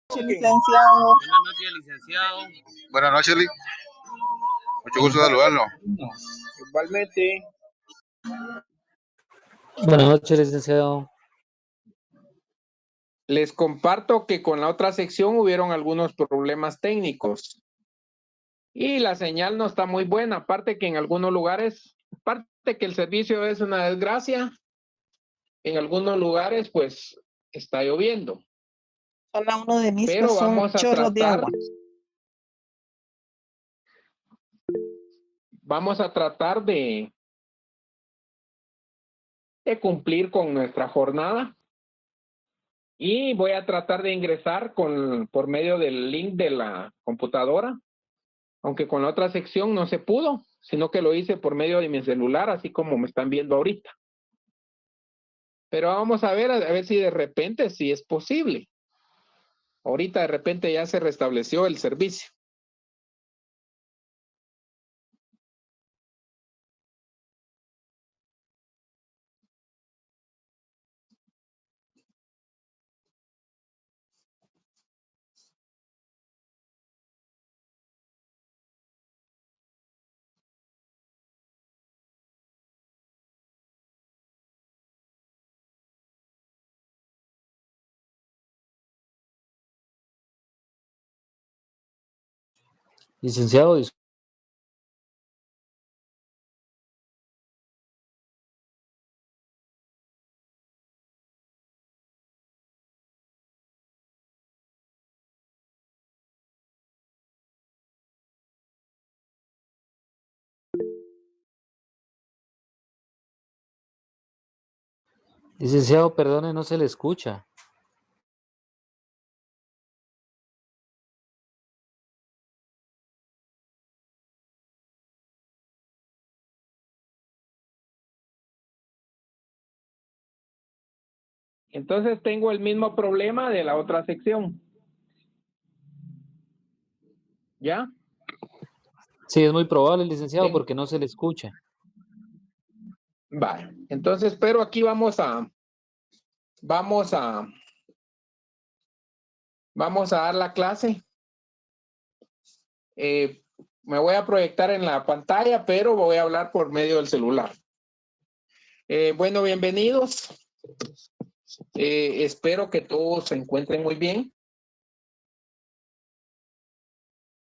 noches, licenciado. Buenas noches, licenciado. Buenas noches, Lee. Mucho gusto saludarlo. Igualmente. Buenas noches, licenciado. Les comparto que con la otra sección hubieron algunos problemas técnicos y la señal no está muy buena, aparte que en algunos lugares, aparte que el servicio es una desgracia, en algunos lugares pues está lloviendo. Solo uno de mis Pero son vamos a chorros de agua. tratar de cumplir con nuestra jornada y voy a tratar de ingresar por medio del link de la computadora, aunque con la otra sección no se pudo, sino que lo hice por medio de mi celular, así como me están viendo ahorita. Pero vamos a ver si de repente, si es posible. Ahorita de repente ya se restableció el servicio. Licenciado, licenciado, perdone, no se le escucha. Entonces tengo el mismo problema de la otra sección. ¿Ya? Sí, es muy probable, licenciado, Sí. porque no se le escucha. Vale. Entonces, pero aquí vamos a dar la clase. Me voy a proyectar en la pantalla, pero voy a hablar por medio del celular. Bueno, bienvenidos. Espero que todos se encuentren muy bien.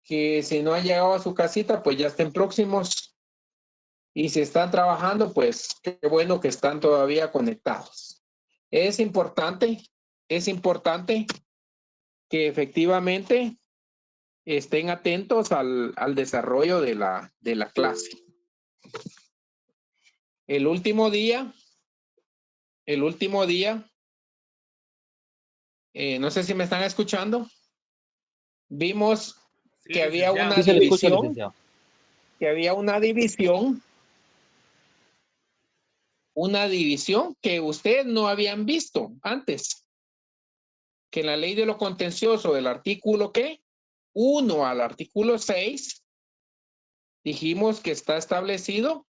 Que si no han llegado a su casita, pues ya estén próximos. Y si están trabajando, pues qué bueno que están todavía conectados. Es importante que efectivamente estén atentos al desarrollo de la clase. El último día, no sé si me están escuchando, vimos Sí, que había una Sí, se le escucha, división, licenciado. una división que ustedes no habían visto antes. Que en la ley de lo contencioso del artículo ¿qué? 1 al artículo 6, dijimos que está establecido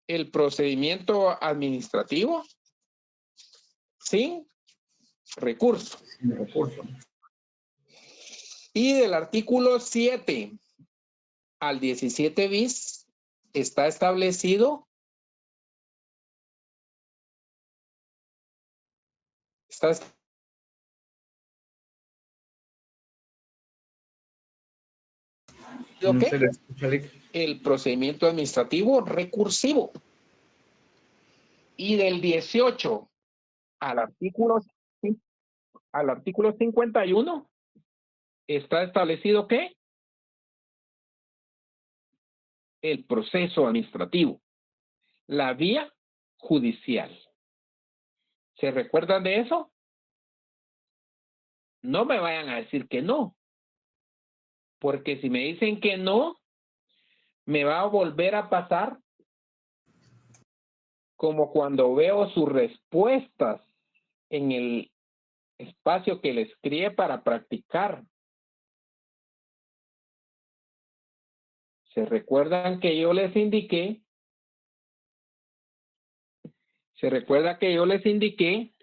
el procedimiento administrativo sin recurso. Y del artículo 7 al 17 bis está establecido el procedimiento administrativo recursivo. Y del 18 al artículo 51 está establecido ¿qué? El proceso administrativo, la vía judicial. ¿Se recuerdan de eso? No me vayan a decir que no, porque si me dicen que no, me va a volver a pasar como cuando veo sus respuestas en el espacio que les crié para practicar. ¿Se recuerdan que yo les indiqué? ¿Se recuerda que yo les indiqué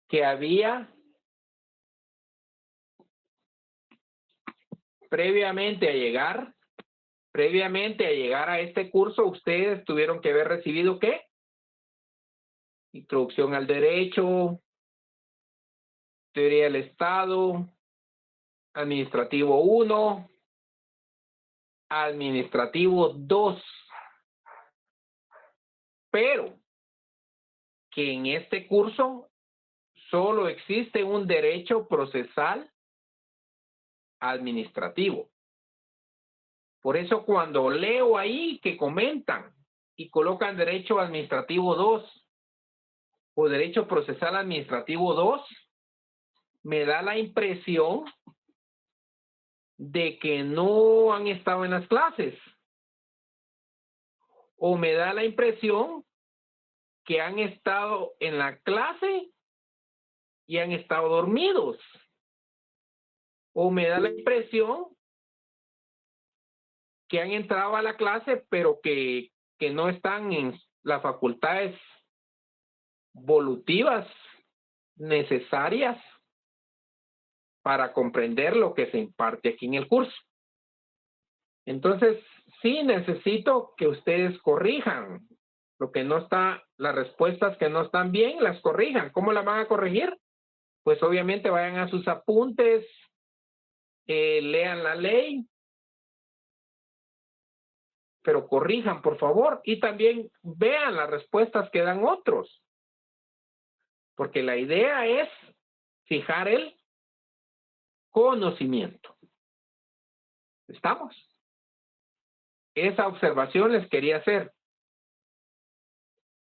que había previamente a llegar a este curso, ustedes tuvieron que haber recibido ¿qué? Introducción al derecho, teoría del Estado, administrativo 1, administrativo 2. Pero que en este curso solo existe un derecho procesal administrativo. Por eso cuando leo ahí que comentan y colocan derecho administrativo 2 o derecho procesal administrativo 2, me da la impresión de que no han estado en las clases. O me da la impresión que han estado en la clase y han estado dormidos. O me da la impresión que han entrado a la clase, pero que no están en las facultades volutivas necesarias para comprender lo que se imparte aquí en el curso. Entonces, sí necesito que ustedes corrijan lo que no está, las respuestas que no están bien, las corrijan. ¿Cómo las van a corregir? Pues obviamente vayan a sus apuntes, lean la ley, pero corrijan, por favor, y también vean las respuestas que dan otros. Porque la idea es fijar el conocimiento. ¿Estamos? Esa observación les quería hacer.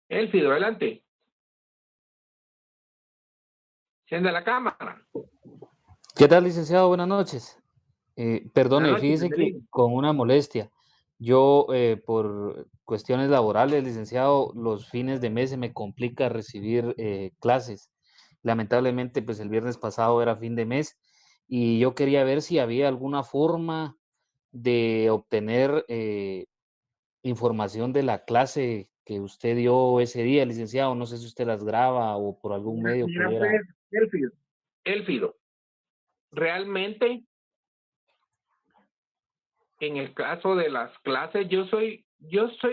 Elfido, adelante. Enciende la cámara. ¿Qué tal, licenciado? Buenas noches. Perdone, Buenas noches, fíjese que bienvenido. con una molestia. Yo, por cuestiones laborales, licenciado, los fines de mes se me complica recibir clases. Lamentablemente, pues el viernes pasado era fin de mes y yo quería ver si había alguna forma de obtener información de la clase que usted dio ese día, licenciado. No sé si usted las graba o por algún medio Mira, pudiera. pues, Elfido, realmente, en el caso de las clases, yo soy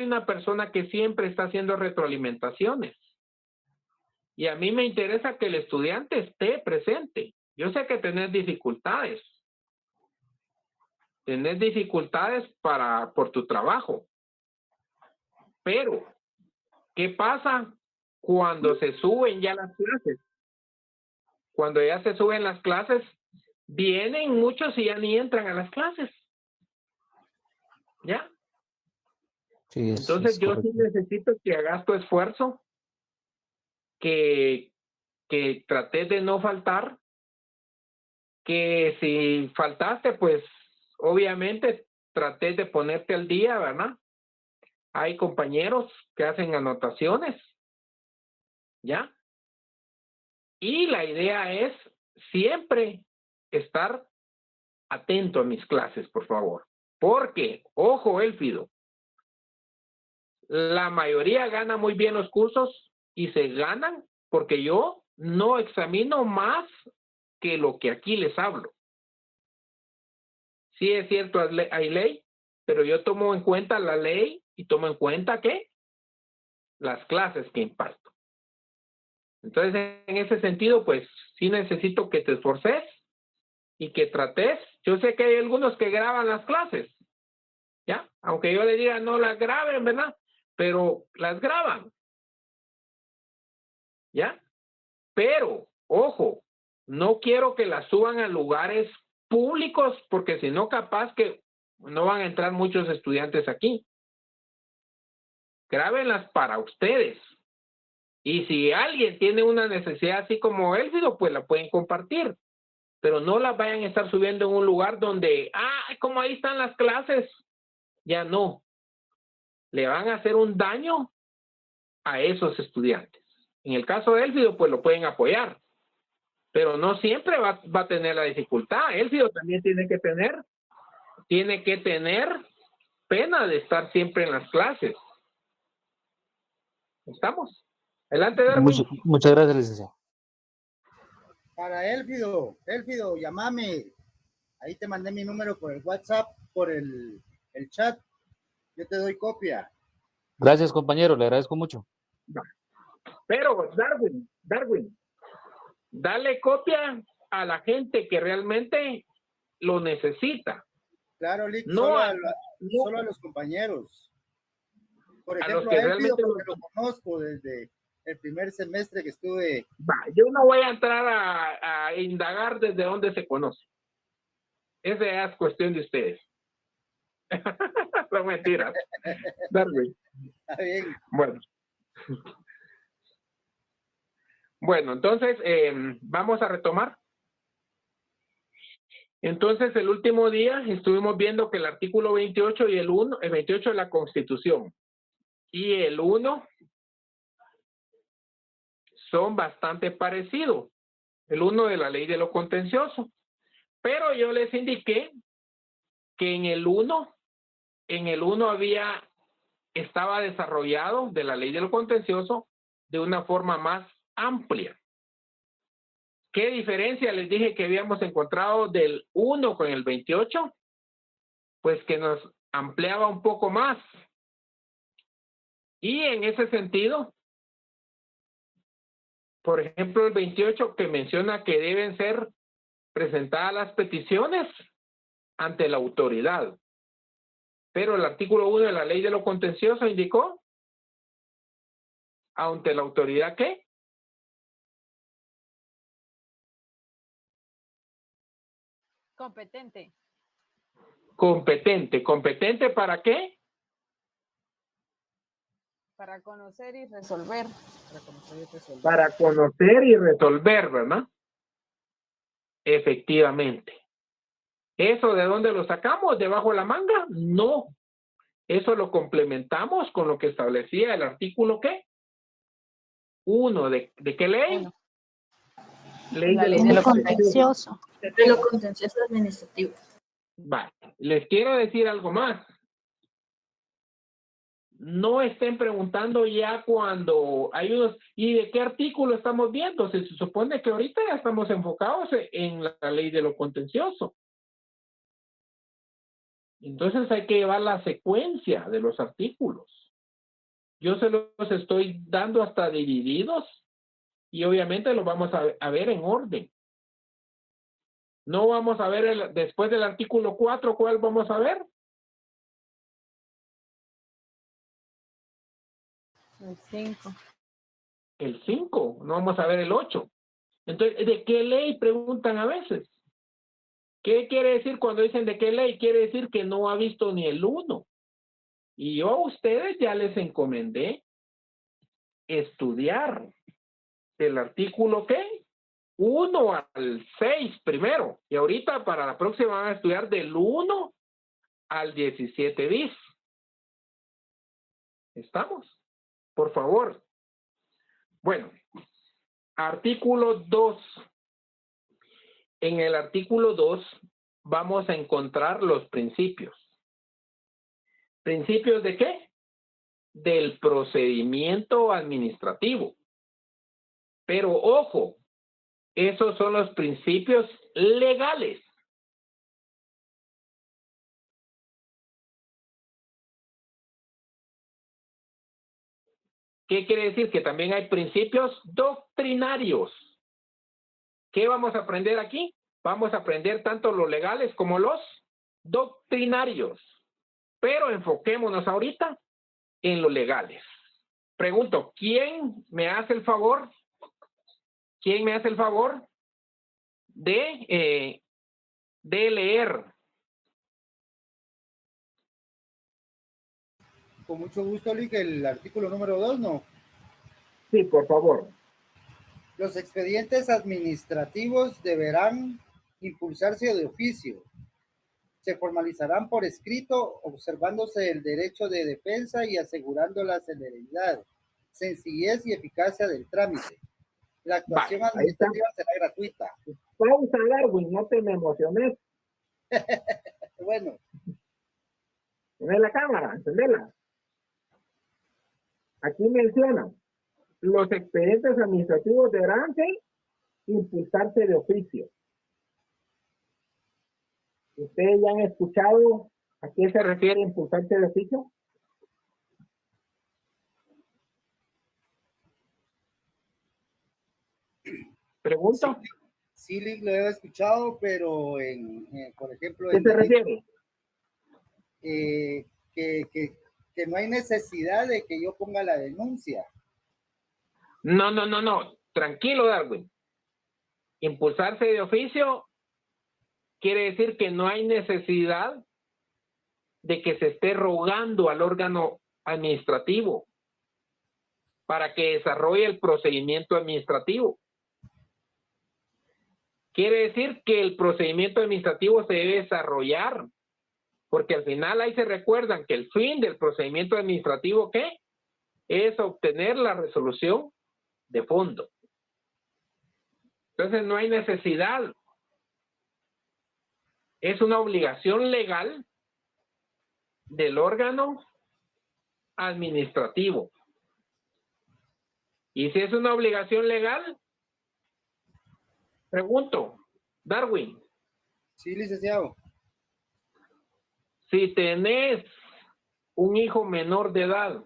una persona que siempre está haciendo retroalimentaciones. Y a mí me interesa que el estudiante esté presente. Yo sé que tenés dificultades. Tenés dificultades por tu trabajo. Pero, ¿qué pasa cuando se suben ya las clases? Cuando ya se suben las clases, vienen muchos y ya ni entran a las clases. ¿Ya? Sí, Entonces es yo sí correcto. necesito que hagas tu esfuerzo, que trates de no faltar, que si faltaste, pues obviamente trates de ponerte al día, ¿verdad? Hay compañeros que hacen anotaciones, ¿ya? Y la idea es siempre estar atento a mis clases, por favor. Porque, ojo, Elfido, la mayoría gana muy bien los cursos y se ganan porque yo no examino más que lo que aquí les hablo. Sí es cierto, hay ley, pero yo tomo en cuenta la ley y tomo en cuenta ¿qué? Las clases que imparto. Entonces, en ese sentido, pues sí necesito que te esforces y que trates. Yo sé que hay algunos que graban las clases, ¿ya? Aunque yo le diga no las graben, ¿verdad? Pero las graban, ¿ya? Pero, ojo, no quiero que las suban a lugares públicos porque si no, capaz que no van a entrar muchos estudiantes aquí. Grábenlas para ustedes. Y si alguien tiene una necesidad así como Elfido, pues la pueden compartir. Pero no las vayan a estar subiendo en un lugar donde, como ahí están las clases. Ya no. Le van a hacer un daño a esos estudiantes. En el caso de Elfido, pues lo pueden apoyar. Pero no siempre va a tener la dificultad. Elfido también tiene que tener pena de estar siempre en las clases. ¿Estamos? Adelante, Darwin. Muchas gracias, licenciado. Para Elfido, llámame. Ahí te mandé mi número por el WhatsApp, por el chat. Yo te doy copia. Gracias, compañero, le agradezco mucho. Pero, Darwin, dale copia a la gente que realmente lo necesita. Claro, Lick, No solo a los compañeros. Por a ejemplo, los que a él realmente porque lo conozco desde el primer semestre que estuve. Yo no voy a entrar a indagar desde dónde se conoce. Esa es cuestión de ustedes. Son mentiras. Darwin. Está bien. Bueno, entonces vamos a retomar. Entonces, el último día estuvimos viendo que el artículo 28 y el 28 de la Constitución y el 1 son bastante parecidos. El 1 de la ley de lo contencioso. Pero yo les indiqué que en el 1 estaba desarrollado de la ley de lo contencioso de una forma más amplia. ¿Qué diferencia les dije que habíamos encontrado del 1 con el 28? Pues que nos ampliaba un poco más. Y en ese sentido, por ejemplo, el 28 que menciona que deben ser presentadas las peticiones ante la autoridad. Pero el artículo 1 de la ley de lo contencioso indicó ante la autoridad ¿qué? Competente. Competente. ¿Competente para qué? Para conocer y resolver. Para conocer y resolver, ¿verdad? Efectivamente. ¿Eso de dónde lo sacamos? ¿Debajo de la manga? No. Eso lo complementamos con lo que establecía el artículo ¿qué? 1. ¿De qué ley? Uno. Ley La de ley lo de lo contencioso. contencioso. De lo contencioso administrativo. Vale. Les quiero decir algo más. No estén preguntando ya cuando hay unos... ¿Y de qué artículo estamos viendo? Se supone que ahorita ya estamos enfocados en la ley de lo contencioso. Entonces hay que llevar la secuencia de los artículos. Yo se los estoy dando hasta divididos y obviamente los vamos a ver en orden. No vamos a ver después del artículo 4, ¿cuál vamos a ver? El 5. El 5, no vamos a ver el 8. Entonces, ¿de qué ley preguntan a veces? ¿Qué quiere decir cuando dicen de qué ley? Quiere decir que no ha visto ni el 1. Y yo a ustedes ya les encomendé estudiar el artículo ¿qué? 1 al 6 primero. Y ahorita para la próxima van a estudiar del 1 al 17 bis. ¿Estamos? Por favor. Bueno, artículo 2. En el artículo 2 vamos a encontrar los principios. ¿Principios de qué? Del procedimiento administrativo. Pero ojo, esos son los principios legales. ¿Qué quiere decir? Que también hay principios doctrinarios. ¿Qué vamos a aprender aquí? Vamos a aprender tanto los legales como los doctrinarios. Pero enfoquémonos ahorita en los legales. Pregunto, ¿quién me hace el favor? ¿Quién me hace el favor de leer? Con mucho gusto, Lick, el artículo número 2, ¿no? Sí, por favor. Los expedientes administrativos deberán impulsarse de oficio. Se formalizarán por escrito, observándose el derecho de defensa y asegurando la celeridad, sencillez y eficacia del trámite. La actuación administrativa será gratuita. Pausa, Darwin, no te me emociones. Bueno. Ve la cámara, entendela. Aquí menciona, los expedientes administrativos deberán impulsarse de oficio. ¿Ustedes ya han escuchado a qué se refiere impulsarse de oficio? Pregunto, Sí, lo he escuchado, pero por ejemplo, ¿qué en se refiere? que no hay necesidad de que yo ponga la denuncia. No. Tranquilo, Darwin. Impulsarse de oficio quiere decir que no hay necesidad de que se esté rogando al órgano administrativo para que desarrolle el procedimiento administrativo. Quiere decir que el procedimiento administrativo se debe desarrollar, porque al final ahí se recuerdan que el fin del procedimiento administrativo, ¿qué? Es obtener la resolución de fondo. Entonces no hay necesidad. Es una obligación legal del órgano administrativo. Y si es una obligación legal, pregunto, Darwin, Sí, licenciado. si tenés un hijo menor de edad,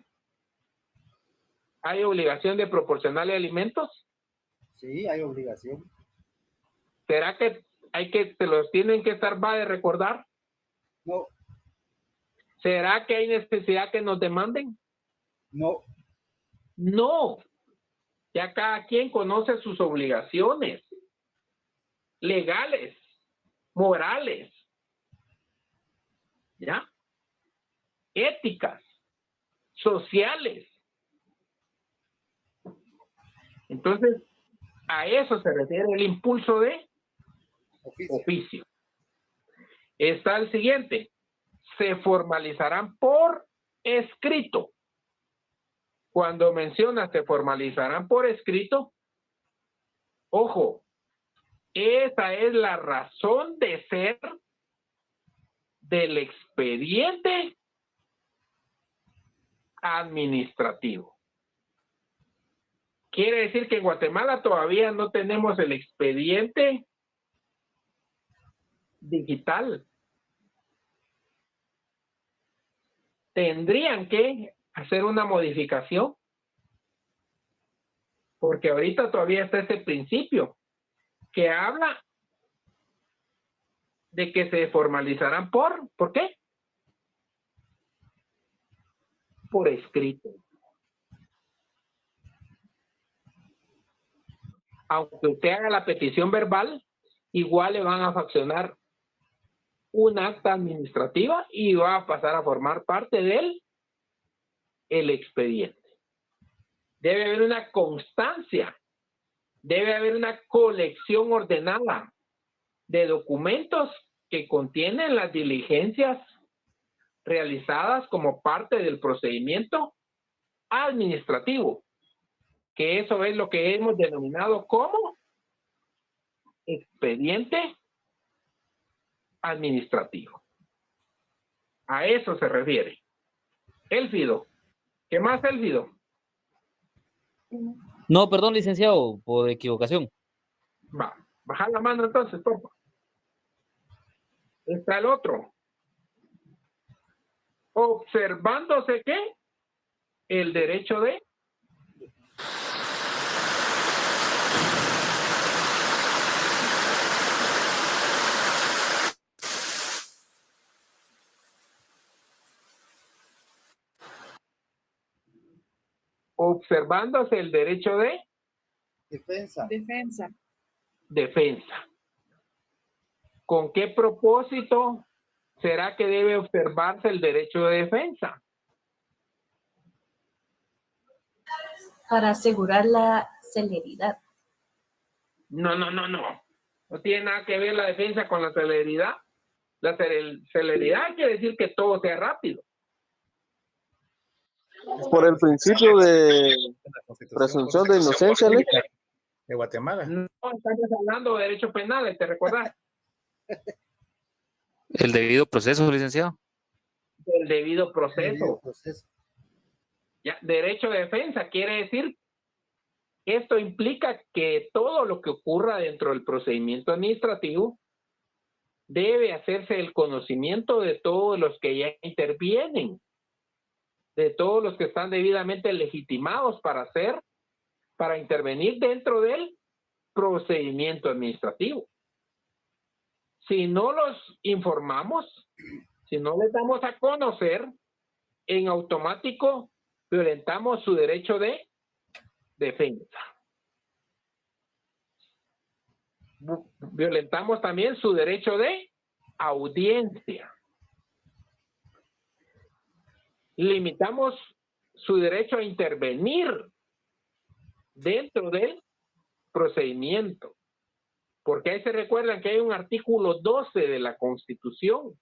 ¿hay obligación de proporcionarle alimentos? Sí, hay obligación. ¿Será que se los tienen que estar de recordar? No, ¿Será que hay necesidad que nos demanden? no. No. Ya cada quien conoce sus obligaciones legales, morales, ¿ya? Éticas, sociales. Entonces, a eso se refiere el impulso de oficio. Está el siguiente. Se formalizarán por escrito. Cuando menciona se formalizarán por escrito, ojo, esa es la razón de ser del expediente administrativo. Quiere decir que en Guatemala todavía no tenemos el expediente digital. Tendrían que hacer una modificación, porque ahorita todavía está ese principio que habla de que se formalizarán ¿por qué? Por escrito. Aunque usted haga la petición verbal, igual le van a faccionar un acta administrativa y va a pasar a formar parte del expediente. Debe haber una constancia, debe haber una colección ordenada de documentos que contienen las diligencias realizadas como parte del procedimiento administrativo, que eso es lo que hemos denominado como expediente administrativo. A eso se refiere. Élfido. ¿Qué más, Élfido? No, perdón, licenciado, por equivocación. Va, baja la mano entonces, por favor. Está el otro. Observándose ¿qué? El derecho de observándose el derecho de Defensa. defensa. ¿Con qué propósito será que debe observarse el derecho de defensa? Para asegurar la celeridad. No. No tiene nada que ver la defensa con la celeridad. La celeridad quiere decir que todo sea rápido. Por el principio de presunción de inocencia, ¿le? De Guatemala. No, estamos hablando de derecho penal, ¿te recuerdas? El debido proceso, licenciado. Del debido proceso. Debido proceso. Ya, derecho de defensa quiere decir, esto implica que todo lo que ocurra dentro del procedimiento administrativo debe hacerse el conocimiento de todos los que ya intervienen, de todos los que están debidamente legitimados para intervenir dentro del procedimiento administrativo. Si no los informamos, si no les damos a conocer, en automático violentamos su derecho de defensa. Violentamos también su derecho de audiencia. Limitamos su derecho a intervenir dentro del procedimiento. Porque ahí se recuerdan que hay un artículo 12 de la Constitución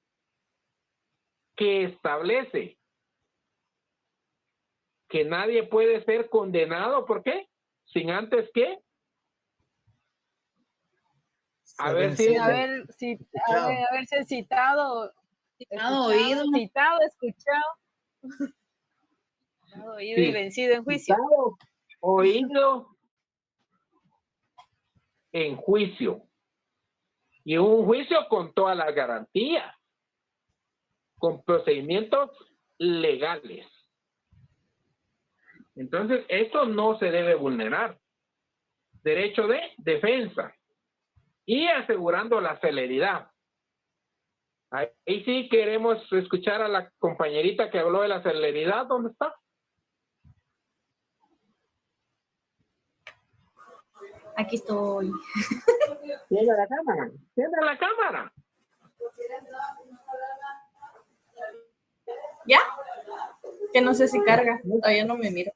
que establece que nadie puede ser condenado, ¿por qué? Sin antes que Sin haberse citado, oído. escuchado Sí. y vencido en juicio. Citado, oído en juicio. Y un juicio con todas las garantías, con procedimientos legales. Entonces, esto no se debe vulnerar. Derecho de defensa. Y asegurando la celeridad. Ahí sí queremos escuchar a la compañerita que habló de la celeridad. ¿Dónde está? Aquí estoy. Tiene la cámara. Tiene la cámara. ¿Ya? Que no sé si carga. Todavía no me miro.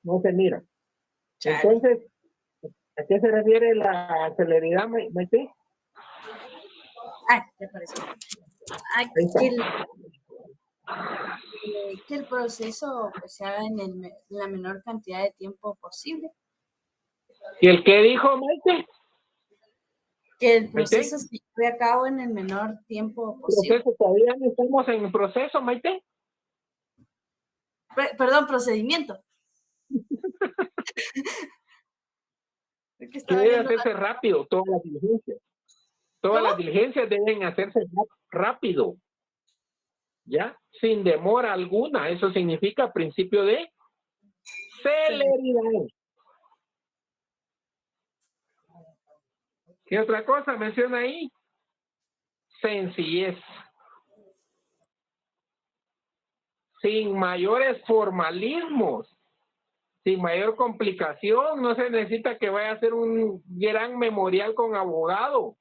No se mira. Chale. Entonces, ¿a qué se refiere la celeridad, Maite? Ay, ya apareció. Ay, que el proceso pues, se haga en la menor cantidad de tiempo posible. ¿Y el qué dijo, Maite? Que el proceso se lleve a cabo en el menor tiempo posible. ¿Proceso todavía no estamos en proceso, Maite? Perdón, procedimiento. Que debe hacerse rápido todas las diligencias. Todas las diligencias deben hacerse rápido. ¿Ya? Sin demora alguna. Eso significa principio de celeridad. ¿Qué otra cosa menciona ahí? Sencillez. Sin mayores formalismos. Sin mayor complicación. No se necesita que vaya a hacer un gran memorial con abogado.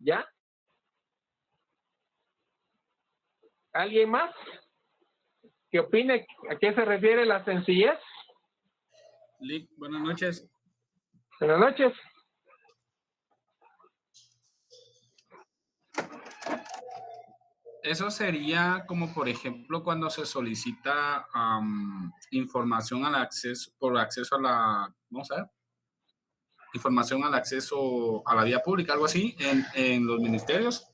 ¿Ya? ¿Alguien más? ¿Qué opine? ¿A qué se refiere la sencillez? Lick, buenas noches. Buenas noches. Eso sería como, por ejemplo, cuando se solicita información al acceso, por acceso a la, vamos a ver, información al acceso a la vía pública, algo así, en los ministerios.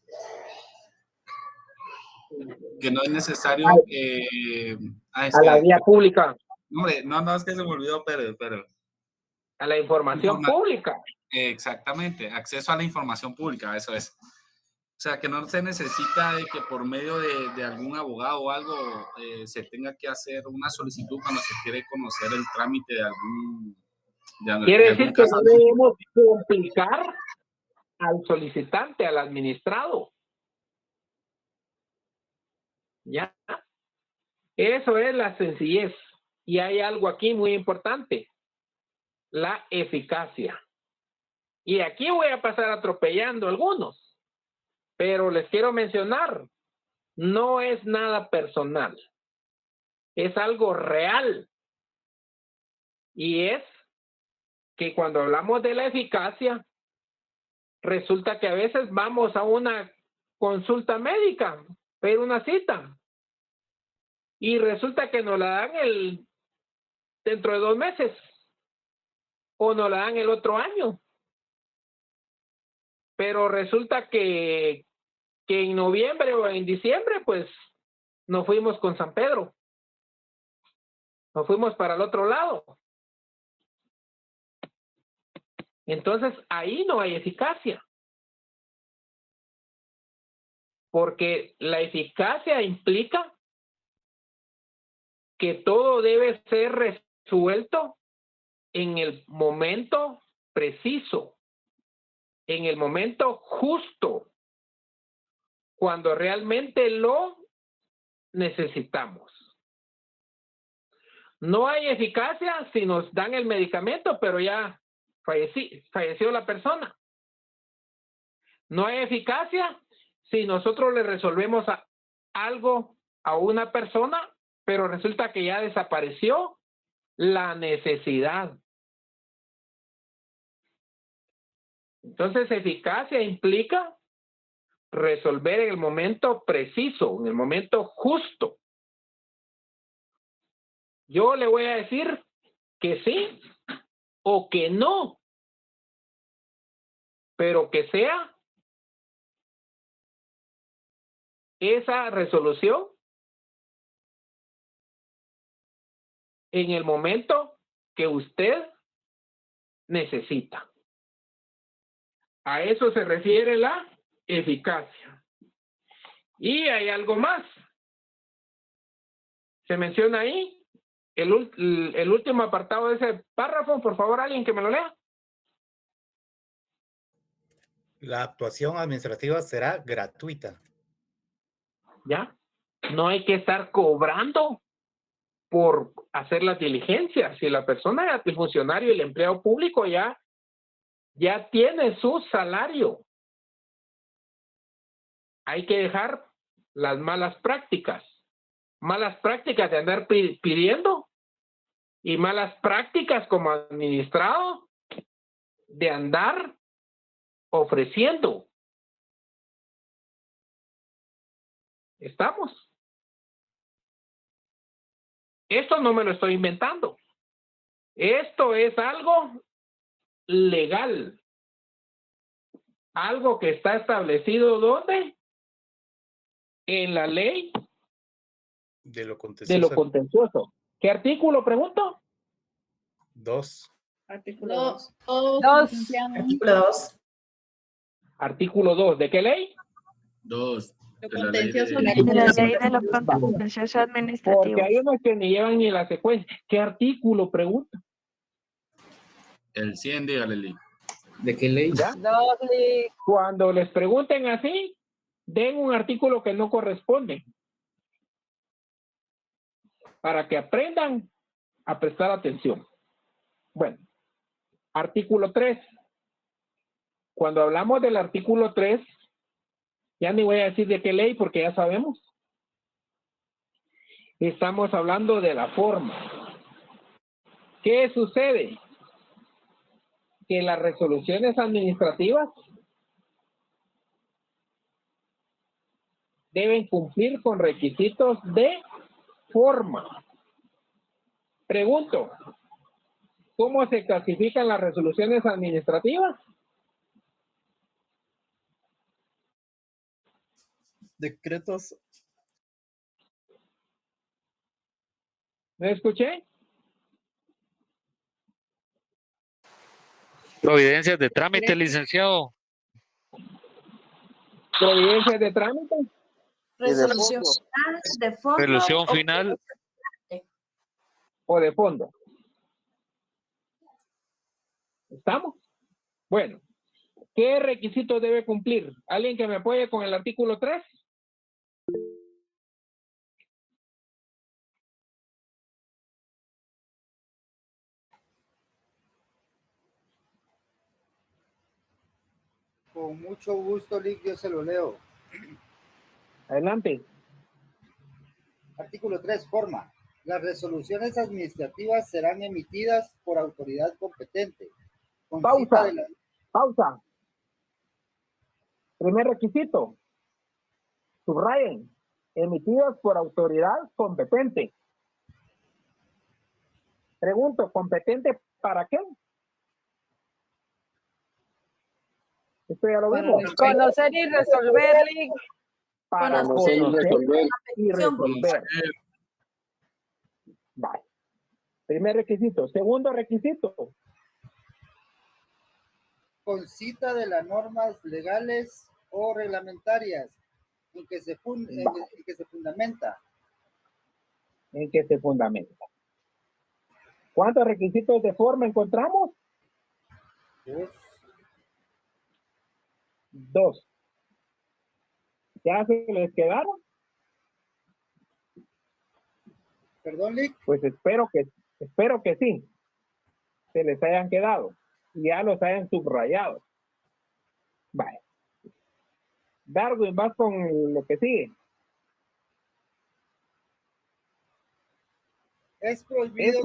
Que no es necesario que... a la vía pública. Hombre, no, es que se me olvidó, pero... A la información pública. Exactamente, acceso a la información pública, eso es. O sea, que no se necesita de que por medio de algún abogado o algo se tenga que hacer una solicitud cuando se quiere conocer el trámite de algún... Quiere decir que no debemos complicar al solicitante, al administrado. ¿Ya? Eso es la sencillez. Y hay algo aquí muy importante. La eficacia. Y aquí voy a pasar atropellando algunos. Pero les quiero mencionar, no es nada personal. Es algo real. Y es que cuando hablamos de la eficacia, resulta que a veces vamos a una consulta médica, pedir una cita. Y resulta que nos la dan dentro de 2 meses. O nos la dan el otro año. Pero resulta que en noviembre o en diciembre, pues, nos fuimos con San Pedro. Nos fuimos para el otro lado. Entonces, ahí no hay eficacia. Porque la eficacia implica que todo debe ser resuelto en el momento preciso, en el momento justo, cuando realmente lo necesitamos. No hay eficacia si nos dan el medicamento, pero ya falleció la persona. No hay eficacia si nosotros le resolvemos algo a una persona, pero resulta que ya desapareció la necesidad. Entonces, eficacia implica resolver en el momento preciso, en el momento justo. Yo le voy a decir que sí o que no, pero que sea esa resolución en el momento que usted necesita. A eso se refiere la eficacia. Y hay algo más. Se menciona ahí el último apartado de ese párrafo. Por favor, alguien que me lo lea. La actuación administrativa será gratuita. ¿Ya? No hay que estar cobrando por hacer las diligencias. Si la persona, el funcionario, el empleado público ya tiene su salario. Hay que dejar las malas prácticas de andar pidiendo y malas prácticas como administrado de andar ofreciendo. ¿Estamos? Esto no me lo estoy inventando. Esto es algo legal. Algo que está establecido ¿dónde? En la ley de lo contencioso. ¿Qué artículo, pregunto? 2. Artículo 2. Artículo 2. Artículo 2. ¿De qué ley? 2. Lo contencioso De la ley de lo contencioso administrativo. Porque hay unos que ni llevan ni la secuencia. ¿Qué artículo, pregunto? El 100, dígale, Lee. ¿De qué ley? ¿Ya? Cuando les pregunten así, den un artículo que no corresponde. Para que aprendan a prestar atención. Bueno, artículo 3. Cuando hablamos del artículo 3, ya ni voy a decir de qué ley porque ya sabemos. Estamos hablando de la forma. ¿Qué sucede? Que las resoluciones administrativas deben cumplir con requisitos de forma. Pregunto, ¿cómo se clasifican las resoluciones administrativas? Decretos. ¿Me escuché? Providencias de trámite, licenciado. Providencias de trámite. Resolución final, de fondo. Resolución final. O de fondo. ¿Estamos? Bueno, ¿qué requisitos debe cumplir? ¿Alguien que me apoye con el artículo 3? Con mucho gusto, Lick, yo se lo leo. Adelante. Artículo 3, forma. Las resoluciones administrativas serán emitidas por autoridad competente. Pausa. Primer requisito. Subrayen. Emitidas por autoridad competente. Pregunto, ¿competente para qué? Esto ya lo vimos. Conocer y resolver. Para conocer y resolver. Vale. Primer requisito. Segundo requisito. con cita de las normas legales o reglamentarias en que se fundamenta. En que se fundamenta. ¿Cuántos requisitos de forma encontramos? Dos. ¿Ya se les quedaron? Perdón, Lick. Pues espero que sí. Se les hayan quedado. Y ya los hayan subrayado. Vale. Darwin, vas con lo que sigue. Es prohibido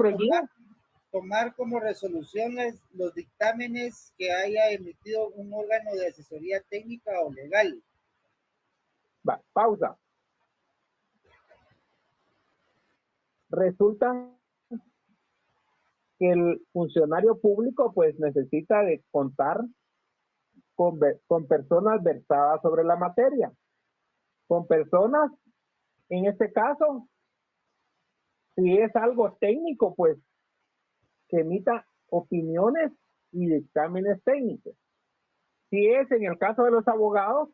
tomar como resoluciones los dictámenes que haya emitido un órgano de asesoría técnica o legal. Va, pausa. Resulta que el funcionario público pues necesita de contar con personas versadas sobre la materia. Con personas, en este caso, si es algo técnico, pues que emita opiniones y dictámenes técnicos. Si es en el caso de los abogados,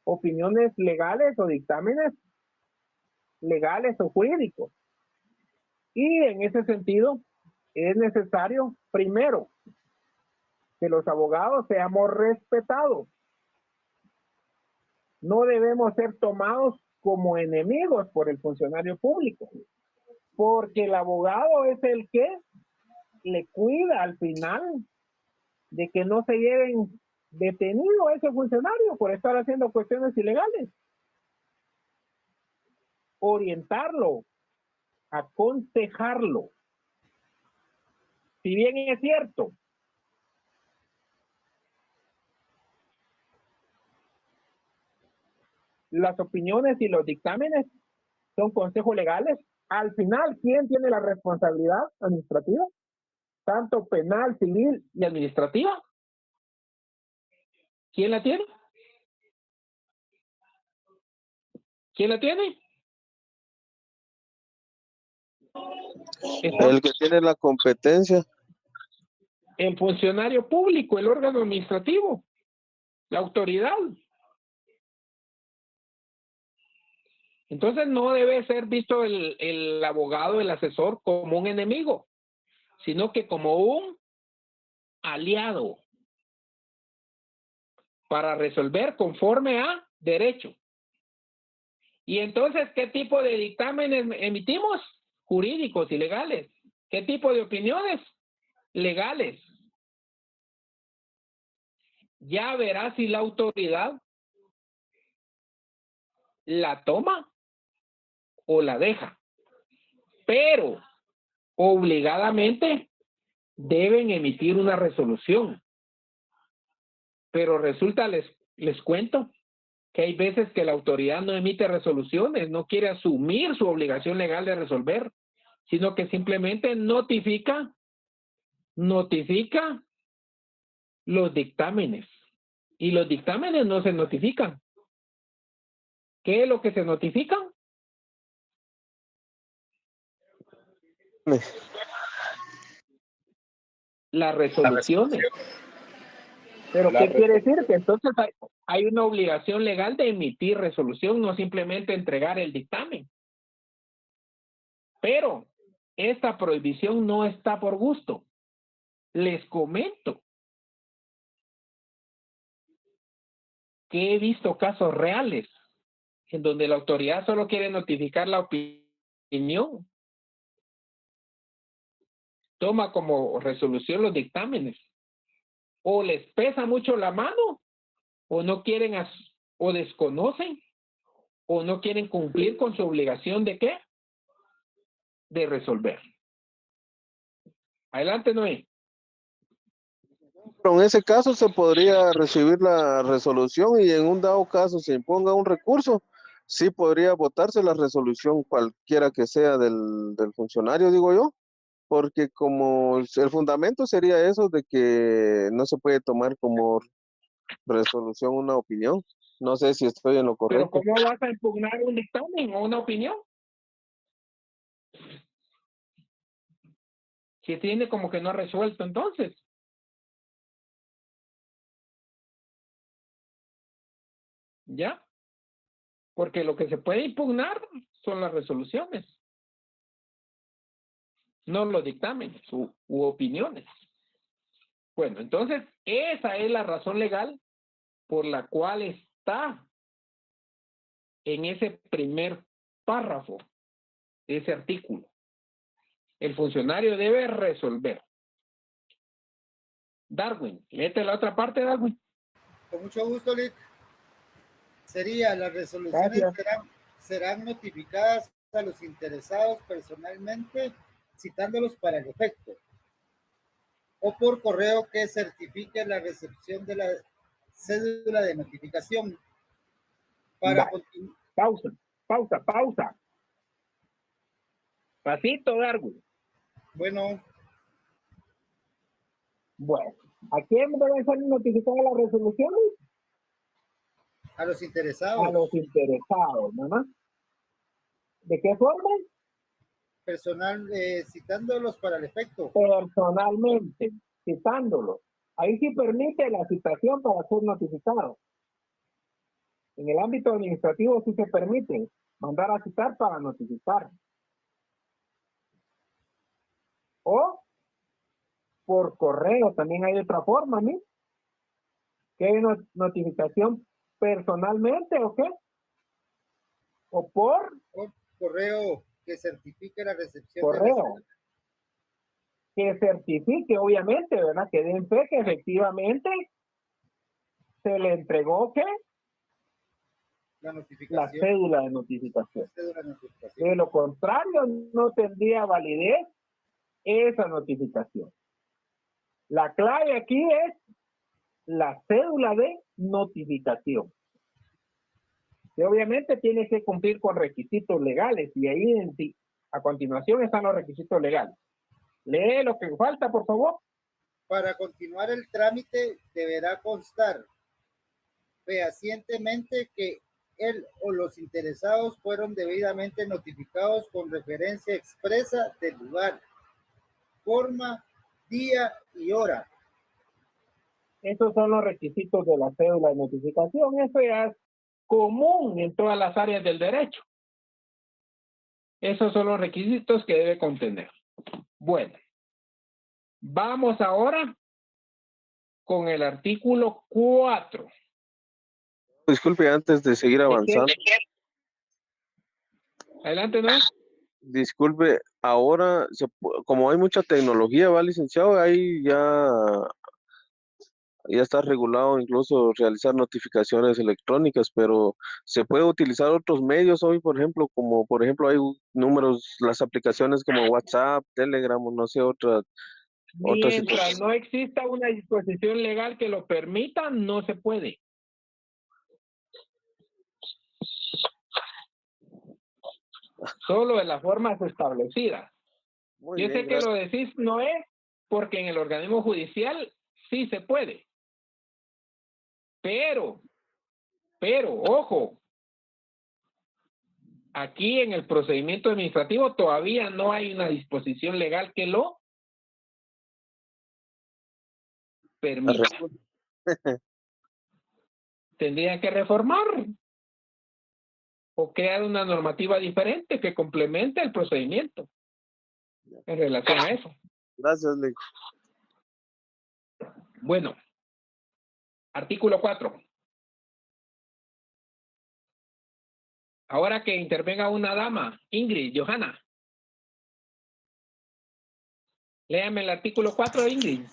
opiniones legales o dictámenes legales o jurídicos. Y en ese sentido, es necesario, primero, que los abogados seamos respetados. No debemos ser tomados como enemigos por el funcionario público, porque el abogado es el que le cuida al final de que no se lleven detenido a ese funcionario por estar haciendo cuestiones ilegales. Orientarlo, aconsejarlo. Si bien es cierto, las opiniones y los dictámenes son consejos legales, al final, ¿quién tiene la responsabilidad administrativa? Tanto penal, civil y administrativa. ¿Quién la tiene? ¿Quién la tiene? El que tiene la competencia. El funcionario público, el órgano administrativo, la autoridad. Entonces no debe ser visto el abogado, el asesor, como un enemigo, sino que como un aliado para resolver conforme a derecho. Y entonces, ¿qué tipo de dictámenes emitimos? Jurídicos y legales. ¿Qué tipo de opiniones? Legales. Ya verá si la autoridad la toma o la deja. Pero obligadamente deben emitir una resolución. Pero resulta, les cuento, que hay veces que la autoridad no emite resoluciones, no quiere asumir su obligación legal de resolver, sino que simplemente notifica los dictámenes. Y los dictámenes no se notifican. ¿Qué es lo que se notifica? Las resoluciones. ¿Pero qué quiere decir? Que entonces hay una obligación legal de emitir resolución, no simplemente entregar el dictamen. Pero esta prohibición no está por gusto. Les comento que he visto casos reales en donde la autoridad solo quiere notificar la opinión. Toma como resolución los dictámenes. O les pesa mucho la mano, o no quieren, o desconocen, o no quieren cumplir con su obligación de ¿qué? De resolver. Adelante, Noé. Pero en ese caso se podría recibir la resolución y en un dado caso se imponga un recurso, sí podría votarse la resolución cualquiera que sea del funcionario, digo yo, porque como el fundamento sería eso de que no se puede tomar como resolución una opinión. No sé si estoy en lo Pero correcto. ¿cómo vas a impugnar un dictamen o una opinión? Si tiene como que no ha resuelto entonces. ¿Ya? Porque lo que se puede impugnar son las resoluciones, no los dictámenes u opiniones. Bueno, entonces, esa es la razón legal por la cual está en ese primer párrafo de ese artículo. El funcionario debe resolver. Darwin, léete la otra parte, Darwin. Con mucho gusto, Lick. Sería, las resoluciones serán notificadas a los interesados personalmente, citándolos para el efecto, o por correo que certifique la recepción de la cédula de notificación. Para Pausa. Pasito, Darwin. Bueno, ¿a quién deben ser notificadas las resoluciones? a los interesados. A los interesados, ¿no? ¿De qué forma? Personal, citándolos para el efecto. Personalmente, citándolos. Ahí sí permite la citación para ser notificado. En el ámbito administrativo sí se permite mandar a citar para notificar. O por correo, también hay otra forma, ¿no? ¿Qué notificación personalmente o qué? O por correo que certifique la recepción correo. Que certifique, obviamente, ¿verdad? Que den fe que efectivamente se le entregó, ¿qué? La cédula de notificación. De lo contrario, no tendría validez esa notificación. La clave aquí es la cédula de notificación. Que obviamente tiene que cumplir con requisitos legales y ahí a continuación están los requisitos legales. Lee lo que falta, por favor. Para continuar el trámite deberá constar fehacientemente que él o los interesados fueron debidamente notificados con referencia expresa del lugar, forma, día y hora. Esos son los requisitos de la cédula de notificación. Eso ya es común en todas las áreas del derecho. Esos son los requisitos que debe contener. Bueno, vamos ahora con el artículo 4. Disculpe, antes de seguir avanzando. Adelante, ¿no? Disculpe, ahora, como hay mucha tecnología, ¿va, licenciado? Ahí ya está regulado incluso realizar notificaciones electrónicas, pero se puede utilizar otros medios hoy, por ejemplo, hay números, las aplicaciones como WhatsApp, Telegram, o no sé, otras. Mientras no exista una disposición legal que lo permita, no se puede. Solo de las formas establecidas. Yo sé que lo decís no es porque en el organismo judicial sí se puede. Pero, ojo, aquí en el procedimiento administrativo todavía no hay una disposición legal que lo permita. Tendría que reformar o crear una normativa diferente que complemente el procedimiento en relación a eso. Gracias, Lick. Bueno, artículo 4. Ahora que intervenga una dama, Ingrid, Johanna. Léame el artículo 4, Ingrid.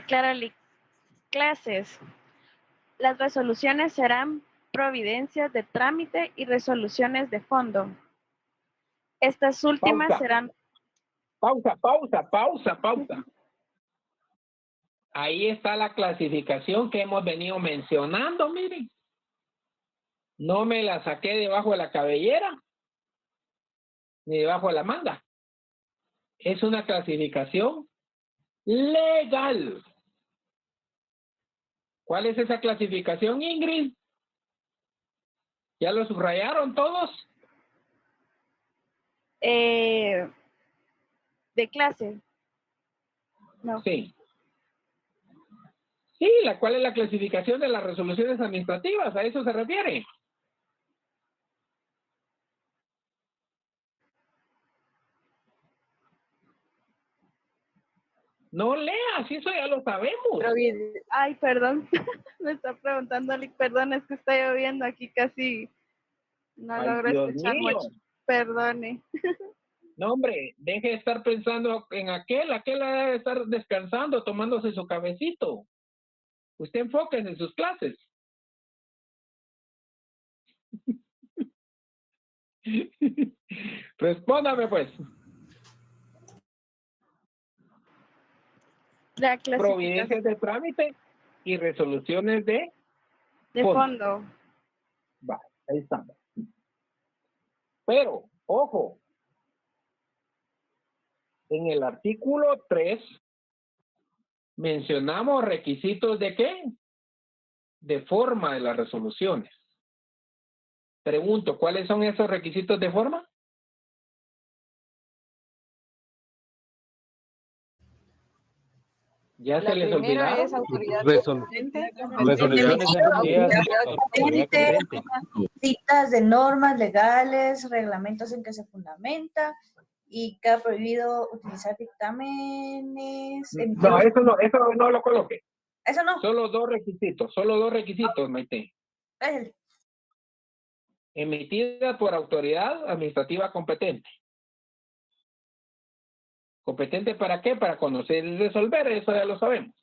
Clara, clases. Las resoluciones serán providencias de trámite y resoluciones de fondo. Estas últimas serán... Pausa. Ahí está la clasificación que hemos venido mencionando, miren. No me la saqué debajo de la cabellera, ni debajo de la manga. Es una clasificación legal. ¿Cuál es esa clasificación, Ingrid? ¿Ya lo subrayaron todos? de clase. No. Sí. Sí, ¿cuál es la clasificación de las resoluciones administrativas? ¿A eso se refiere? No leas, eso ya lo sabemos. Ay, perdón. Me está preguntando, Lick, perdón, es que está lloviendo aquí casi. No Ay, logro Dios escuchar mío. mucho. Perdone. No, hombre, deje de estar pensando en aquel debe estar descansando, tomándose su cafecito. Usted enfóquese en sus clases. Respóndame, pues. La clasificación Providencias de trámite y resoluciones de de fondo. Va, ahí estamos. Pero, ojo, en el artículo 3 mencionamos requisitos de qué? De forma de las resoluciones. Pregunto, ¿cuáles son esos requisitos de forma? ¿Ya se les olvidaron? Es autoridad Resoluciones emitidas por autoridad competente. Citas de normas legales, reglamentos en que se fundamenta y que ha prohibido utilizar dictámenes. No, eso no lo coloque. Eso no. Solo dos requisitos, Maite. Emitida por autoridad administrativa competente. ¿Competente para qué? Para conocer y resolver, eso ya lo sabemos.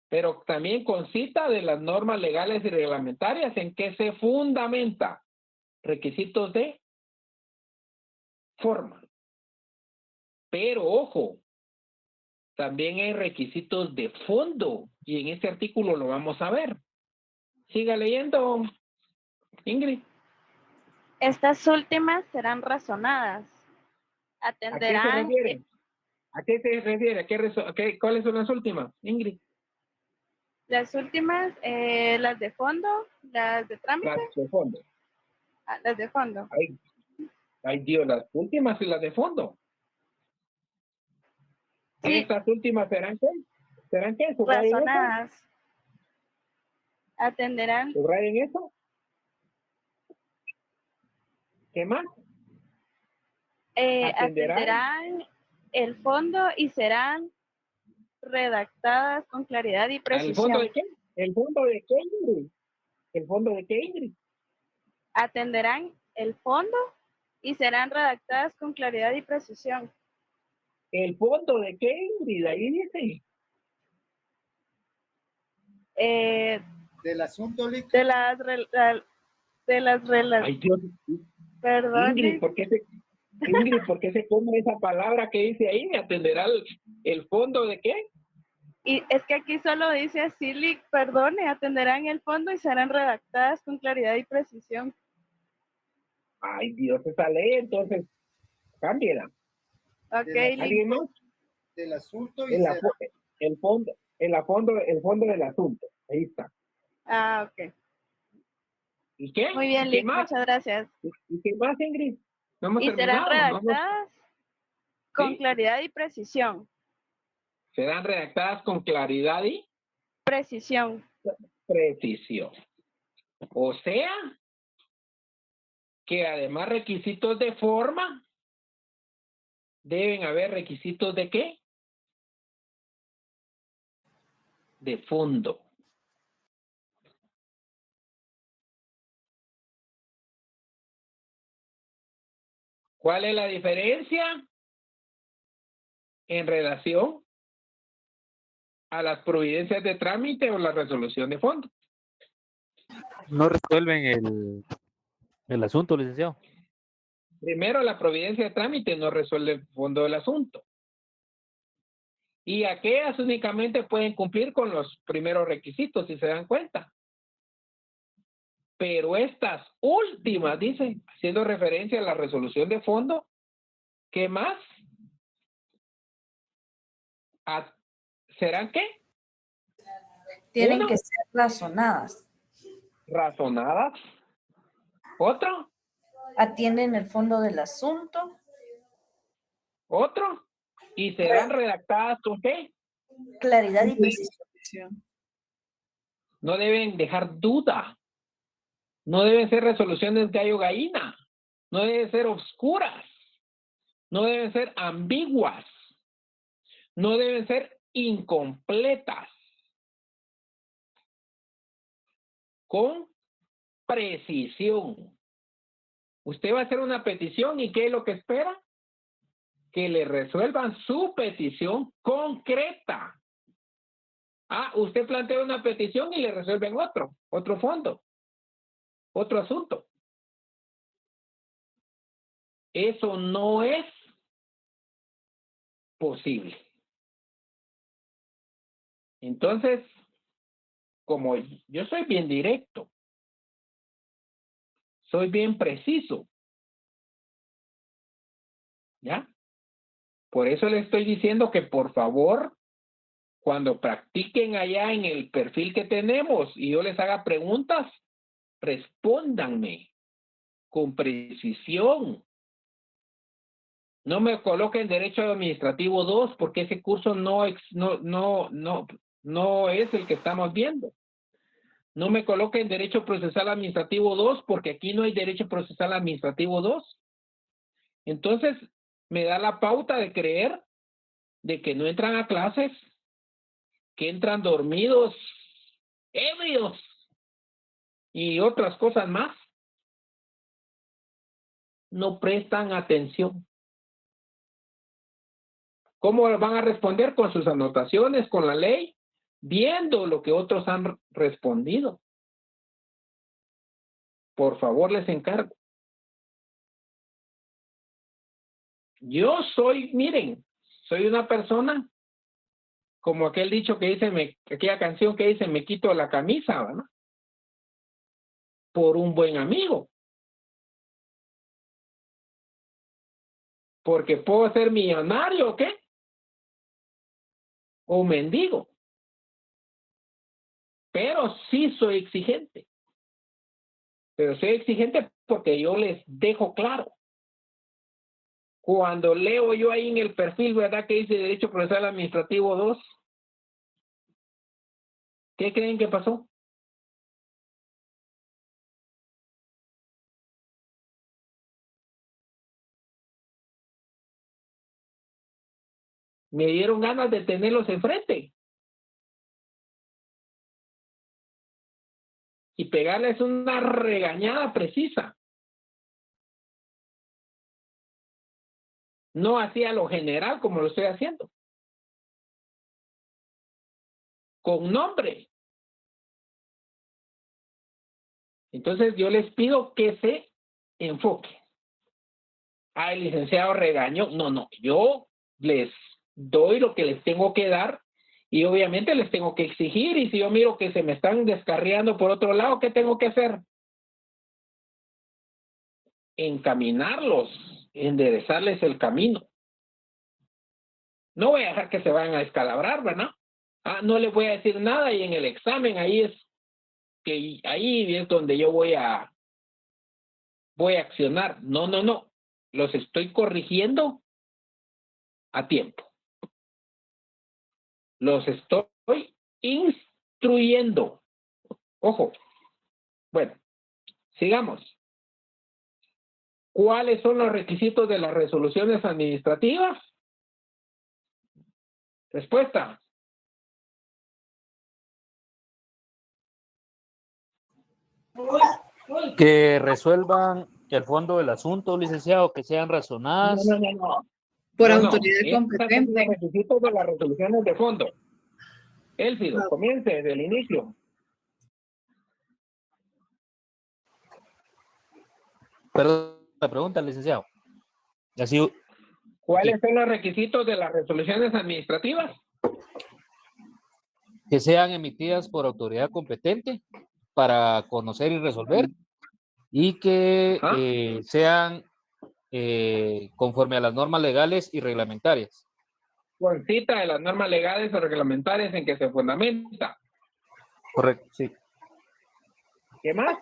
Pero también con cita de las normas legales y reglamentarias en que se fundamenta. Requisitos de forma. Pero ojo, también hay requisitos de fondo y en este artículo lo vamos a ver. Siga leyendo, Ingrid. Estas últimas serán razonadas. Atenderán. ¿A qué se refiere? ¿Cuáles son las últimas, Ingrid? Las últimas, las de fondo, las de trámite. Las de fondo. Ah, las de fondo. Ay Dios, las últimas y las de fondo. Sí. ¿Estas últimas serán qué? ¿Serán qué? Razonadas. Atenderán. ¿Subrayen eso? ¿Qué más? Atenderán el fondo y serán redactadas con claridad y precisión. ¿El fondo de qué? ¿El fondo de qué, Ingrid? ¿El fondo de qué, Ingrid? Atenderán el fondo y serán redactadas con claridad y precisión. ¿El fondo de qué, Ingrid? Ahí dice. Del asunto, Lick. De las Ay, Dios. Perdón. Ingrid, ¿por qué se come esa palabra que dice ahí? ¿Atenderá el fondo de qué? Y es que aquí solo dice así, Lick, perdone, atenderán el fondo y serán redactadas con claridad y precisión. Ay, Dios, esa ley, entonces, cámbiela. Ok, ¿Alguien más? Del asunto y el fondo del asunto. Ahí está. Ah, ok. ¿Y qué? Muy bien, Lick, muchas gracias. ¿Y qué más, Ingrid? No hemos y serán terminado. redactadas con claridad y precisión. Serán redactadas con claridad y precisión. O sea, que además requisitos de forma, deben haber requisitos de ¿qué? De fondo. ¿Cuál es la diferencia en relación a las providencias de trámite o la resolución de fondo? No resuelven el asunto, licenciado. Primero, la providencia de trámite no resuelve el fondo del asunto. Y aquellas únicamente pueden cumplir con los primeros requisitos, si se dan cuenta. Pero estas últimas, dice, haciendo referencia a la resolución de fondo, ¿qué más? ¿Serán qué? Tienen que ser razonadas. ¿Razonadas? ¿Otro? Atienden el fondo del asunto. ¿Otro? ¿Y serán redactadas con qué? Claridad y precisión. petición. No deben dejar duda. No deben ser resoluciones gallo-gallina. No deben ser obscuras. No deben ser ambiguas. No deben ser incompletas. Con precisión. Usted va a hacer una petición y ¿qué es lo que espera? Que le resuelvan su petición concreta. Ah, usted plantea una petición y le resuelven otro fondo, otro asunto. Eso no es posible. Entonces, como yo soy bien directo, soy bien preciso, ¿ya? Por eso le estoy diciendo que por favor, cuando practiquen allá en el perfil que tenemos y yo les haga preguntas, respóndanme con precisión. No me coloquen Derecho Administrativo 2 porque ese curso no es el que estamos viendo. No me coloquen Derecho Procesal Administrativo 2 porque aquí no hay Derecho Procesal Administrativo 2. Entonces, me da la pauta de creer de que no entran a clases, que entran dormidos, ebrios y otras cosas más. No prestan atención. ¿Cómo van a responder? Con sus anotaciones, con la ley, viendo lo que otros han respondido. Por favor, les encargo. Yo soy, miren, soy una persona, como aquel dicho que dice, aquella canción que dice, me quito la camisa, ¿verdad? Por un buen amigo. Porque puedo ser millonario, ¿o qué? O mendigo. Pero sí soy exigente. Pero soy exigente porque yo les dejo claro. Cuando leo yo ahí en el perfil, ¿verdad? Que dice Derecho Procesal Administrativo 2. ¿Qué creen que pasó? Me dieron ganas de tenerlos enfrente. Y pegarles una regañada precisa. No hacía lo general como lo estoy haciendo. Con nombre. Entonces yo les pido que se enfoque. Ah, el licenciado regañó. No. Yo les doy lo que les tengo que dar y obviamente les tengo que exigir. Y si yo miro que se me están descarriando por otro lado, ¿qué tengo que hacer? Encaminarlos, enderezarles el camino. No voy a dejar que se vayan a descalabrar, ¿verdad? Ah, no les voy a decir nada y en el examen ahí es donde yo voy a accionar. No. Los estoy corrigiendo a tiempo. Los estoy instruyendo. Ojo. Bueno, sigamos. ¿Cuáles son los requisitos de las resoluciones administrativas? Respuesta. Que resuelvan el fondo del asunto, licenciado, que sean razonadas. No. Por autoridad Estos competente. son los requisitos de las resoluciones de fondo. Elfido, comience desde el inicio. Perdón, la pregunta, licenciado. Así, ¿Cuáles son los requisitos de las resoluciones administrativas? que sean emitidas por autoridad competente para conocer y resolver y que sean conforme a las normas legales y reglamentarias. Con cita de las normas legales o reglamentarias en que se fundamenta. Correcto, sí. ¿Qué más?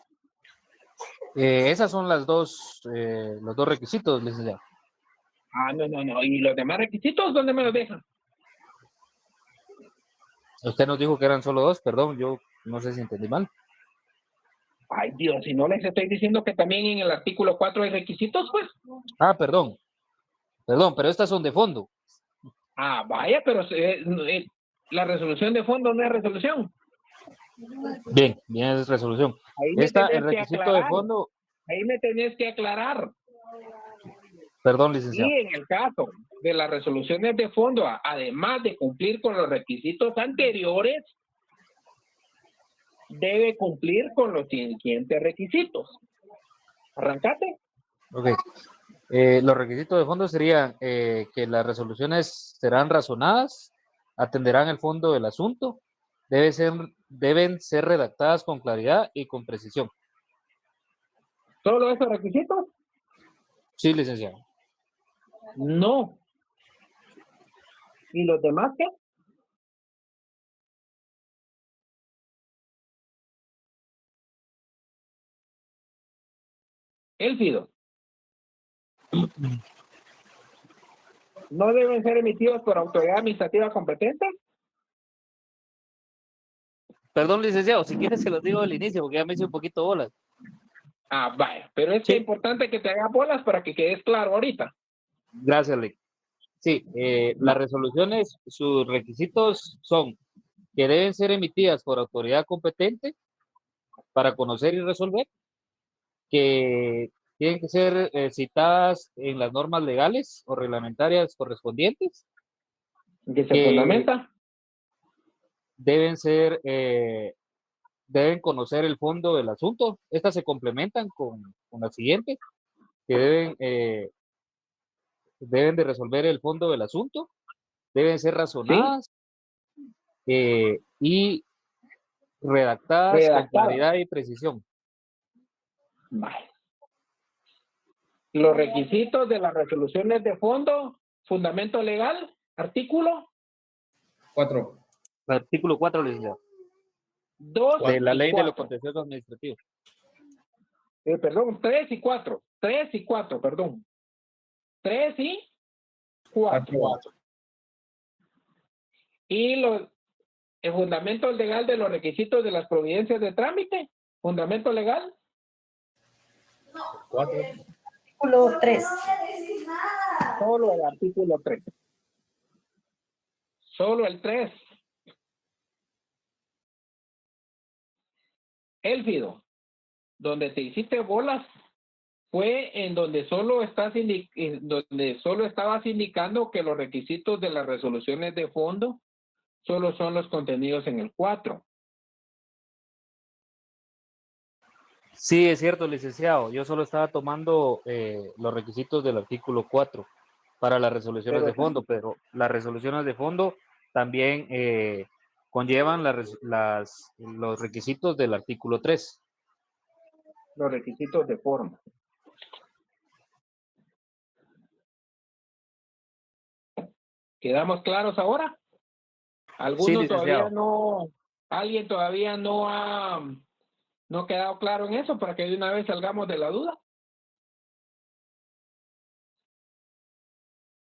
Esas son los dos requisitos, licenciado. Ah, no. ¿Y los demás requisitos dónde me los dejan? Usted nos dijo que eran solo 2, perdón, yo no sé si entendí mal. Ay, Dios, si no les estoy diciendo que también en el artículo 4 hay requisitos, pues. Ah, perdón, pero estas son de fondo. Ah, vaya, pero la resolución de fondo no es resolución. Bien, es resolución. Ahí me El tenés que requisito de aclarar. fondo, Ahí me tenés que aclarar. perdón, Y licenciado. en el caso de las resoluciones de fondo, además de cumplir con los requisitos anteriores, debe cumplir con los siguientes requisitos. Arrancate. Ok. Los requisitos de fondo serían que las resoluciones serán razonadas, atenderán el fondo del asunto, deben ser redactadas con claridad y con precisión. ¿Solo esos requisitos? Sí, licenciado. No. ¿Y los demás qué? Elfido. ¿No deben ser emitidos por autoridad administrativa competente? Perdón, licenciado, si quieres se los digo al inicio porque ya me hice un poquito bolas. Ah, vaya. Pero es Sí. importante que te hagas bolas para que quedes claro ahorita. Gracias, Lee. Sí, las resoluciones, sus requisitos son que deben ser emitidas por autoridad competente para conocer y resolver, que tienen que ser citadas en las normas legales o reglamentarias correspondientes, ¿Que se que fundamenta? deben conocer el fondo del asunto. Estas se complementan con la siguiente, que deben de resolver el fondo del asunto, deben ser Sí. razonadas y redactadas con Redactada. claridad y precisión. Vale. Los requisitos de las resoluciones de fondo, fundamento legal, artículo 4. Artículo 4, licenciado. 2 De la y ley de los 4. contenciosos administrativos. Perdón, 3 y 4. 3 y 4, perdón. 3 y 4. 4. Y el fundamento legal de los requisitos de las providencias de trámite. Fundamento legal. 4. Artículo 3. Solo el artículo 3. Solo el 3. Elfido, donde te hiciste bolas fue en donde solo estabas indicando que los requisitos de las resoluciones de fondo solo son los contenidos en el 4. Sí, es cierto, licenciado. Yo solo estaba tomando los requisitos del artículo 4 para las resoluciones Pero de fondo, pero las resoluciones de fondo también conllevan los requisitos del artículo 3. los requisitos de forma. ¿Quedamos claros ahora? Sí, ¿Alguien licenciado. todavía no ha quedado claro en eso para que de una vez salgamos de la duda?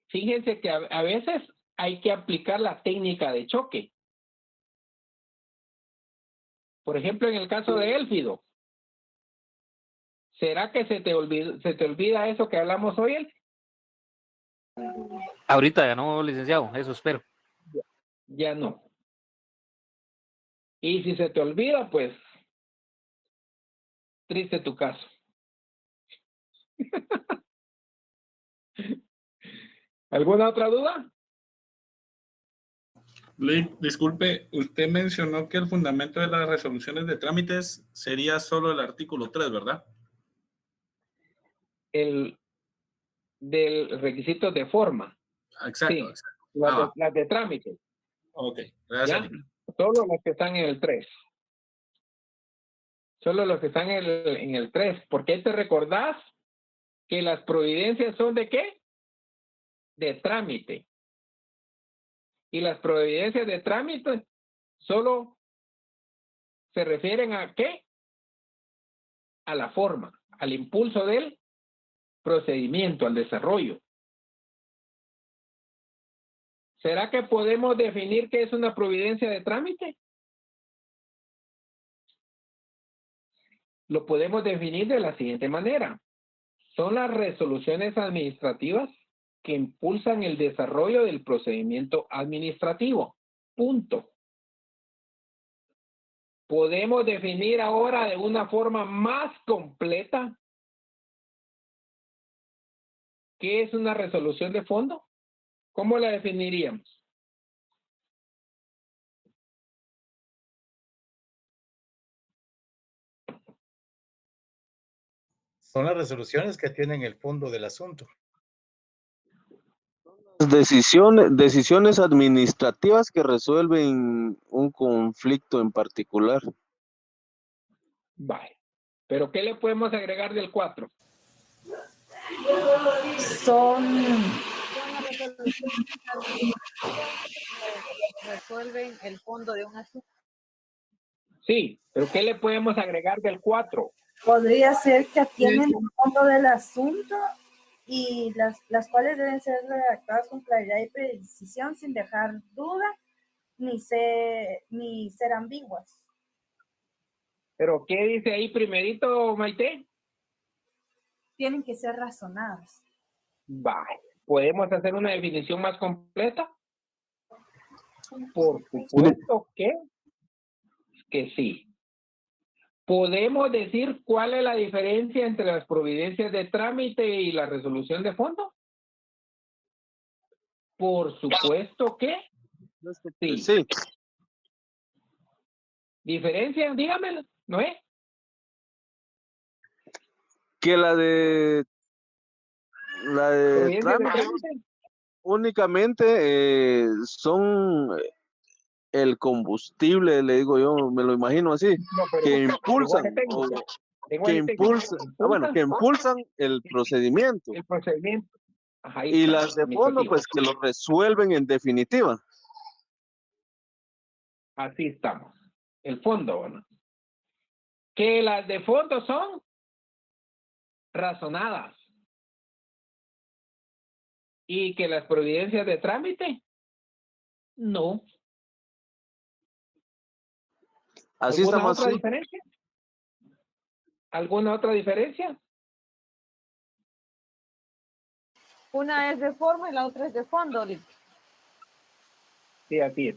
Fíjense que a veces hay que aplicar la técnica de choque. Por ejemplo, en el caso de Elfido, ¿será que se te olvida eso que hablamos hoy, Elfido? Ahorita ya no, licenciado, eso espero. Ya no. Y si se te olvida, pues, triste tu caso. ¿Alguna otra duda? Disculpe, usted mencionó que el fundamento de las resoluciones de trámites sería solo el artículo 3, ¿verdad? Del requisito de forma. Exacto, Sí, exacto. las de trámite. Ok, gracias. ¿Ya? Solo los que están en el 3. Solo los que están en el 3. Porque ahí te recordás que las providencias son ¿de qué? De trámite. Y las providencias de trámite solo se refieren a ¿qué? A la forma, al impulso del procedimiento, al desarrollo. ¿Será que podemos definir qué es una providencia de trámite? Lo podemos definir de la siguiente manera. Son las resoluciones administrativas que impulsan el desarrollo del procedimiento administrativo. Punto. Podemos definir ahora de una forma más completa qué es una resolución de fondo. ¿Cómo la definiríamos? Son las resoluciones que tienen el fondo del asunto. Decisiones administrativas que resuelven un conflicto en particular. Vale. ¿Pero qué le podemos agregar del 4? Son Son las resoluciones que resuelven el fondo de un asunto. Sí, pero ¿qué le podemos agregar del 4? podría ser que atienden el fondo del asunto y las cuales deben ser redactadas con claridad y precisión sin dejar duda ni ser ambiguas. ¿Pero qué dice ahí primerito, Maite? Tienen que ser razonadas. Vale. ¿Podemos hacer una definición más completa? Por supuesto que sí. ¿Podemos decir cuál es la diferencia entre las providencias de trámite y la resolución de fondo? Por supuesto que sí. Sí. ¿Diferencia? Dígamelo, ¿no es? Que la de ¿Providencias de trámite trámite? únicamente son el combustible, le digo yo, me lo imagino así, No, pero que impulsan, lenguaje técnico. que impulsan el procedimiento. El procedimiento. Ajá, ahí Y está, las de fondo, administrativo. pues que lo resuelven en definitiva. Así estamos. El fondo, ¿no? Que las de fondo son razonadas. Y que las providencias de trámite, no. Así ¿Alguna estamos. otra diferencia? ¿Alguna otra diferencia? Una es de forma y la otra es de fondo. Sí, así es.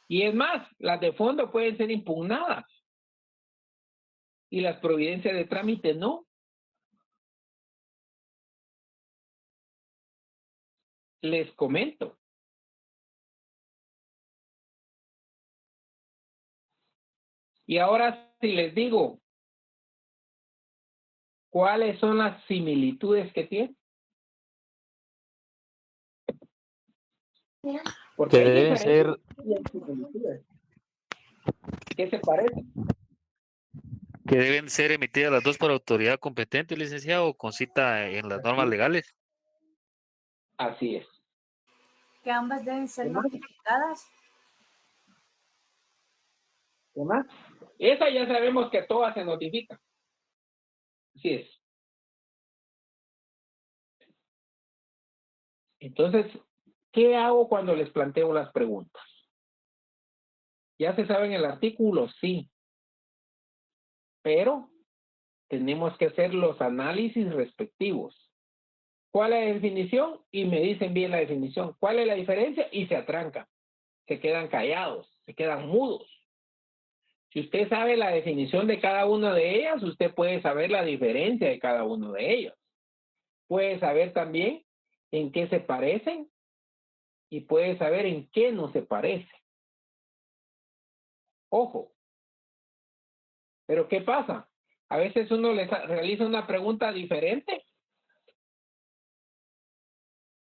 Y es más, las de fondo pueden ser impugnadas. Y las providencias de trámite no. Les comento. Y ahora si les digo, ¿cuáles son las similitudes que tienen? Porque Que hay deben diferencias ser, y hay similitudes. ¿Qué se parecen? que deben ser emitidas las dos por autoridad competente, licenciado, con cita en las normas legales. Así es. Que ambas deben ser ¿Qué más? notificadas. ¿Qué más? Esa ya sabemos que todas se notifican. Así es. Entonces, ¿qué hago cuando les planteo las preguntas? ¿Ya se saben el artículo? Sí. Pero tenemos que hacer los análisis respectivos. ¿Cuál es la definición? Y me dicen bien la definición. ¿Cuál es la diferencia? Y se atrancan. Se quedan callados, se quedan mudos. Si usted sabe la definición de cada una de ellas, usted puede saber la diferencia de cada uno de ellos. Puede saber también en qué se parecen y puede saber en qué no se parecen. Ojo. Pero ¿qué pasa? A veces uno les realiza una pregunta diferente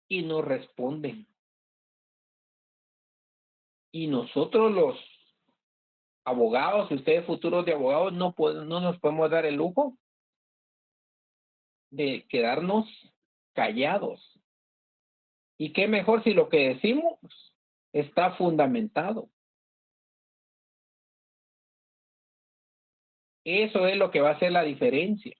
y no responden. Y nosotros los abogados, y ustedes futuros de abogados, no nos podemos dar el lujo de quedarnos callados. Y qué mejor si lo que decimos está fundamentado. Eso es lo que va a hacer la diferencia.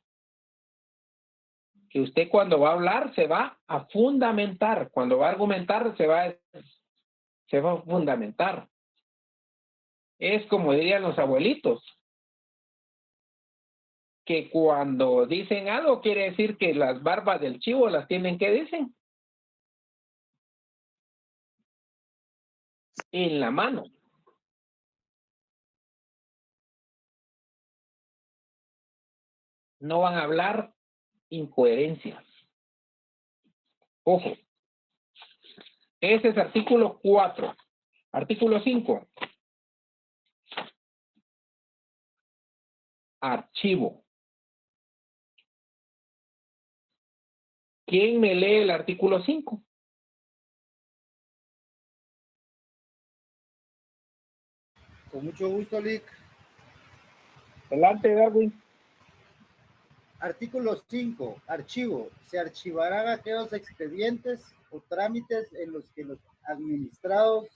¿Ok? que usted cuando va a hablar se va a fundamentar, cuando va a argumentar se va a fundamentar. Es como dirían los abuelitos, que cuando dicen algo quiere decir que las barbas del chivo las tienen que dicen en la mano. No van a hablar incoherencias. Ojo. Ese es artículo 4. Artículo 5. Archivo. ¿Quién me lee el artículo 5? Con mucho gusto, Lick. Adelante, Darwin. Artículo 5. Archivo. Se archivarán aquellos expedientes o trámites en los que los administrados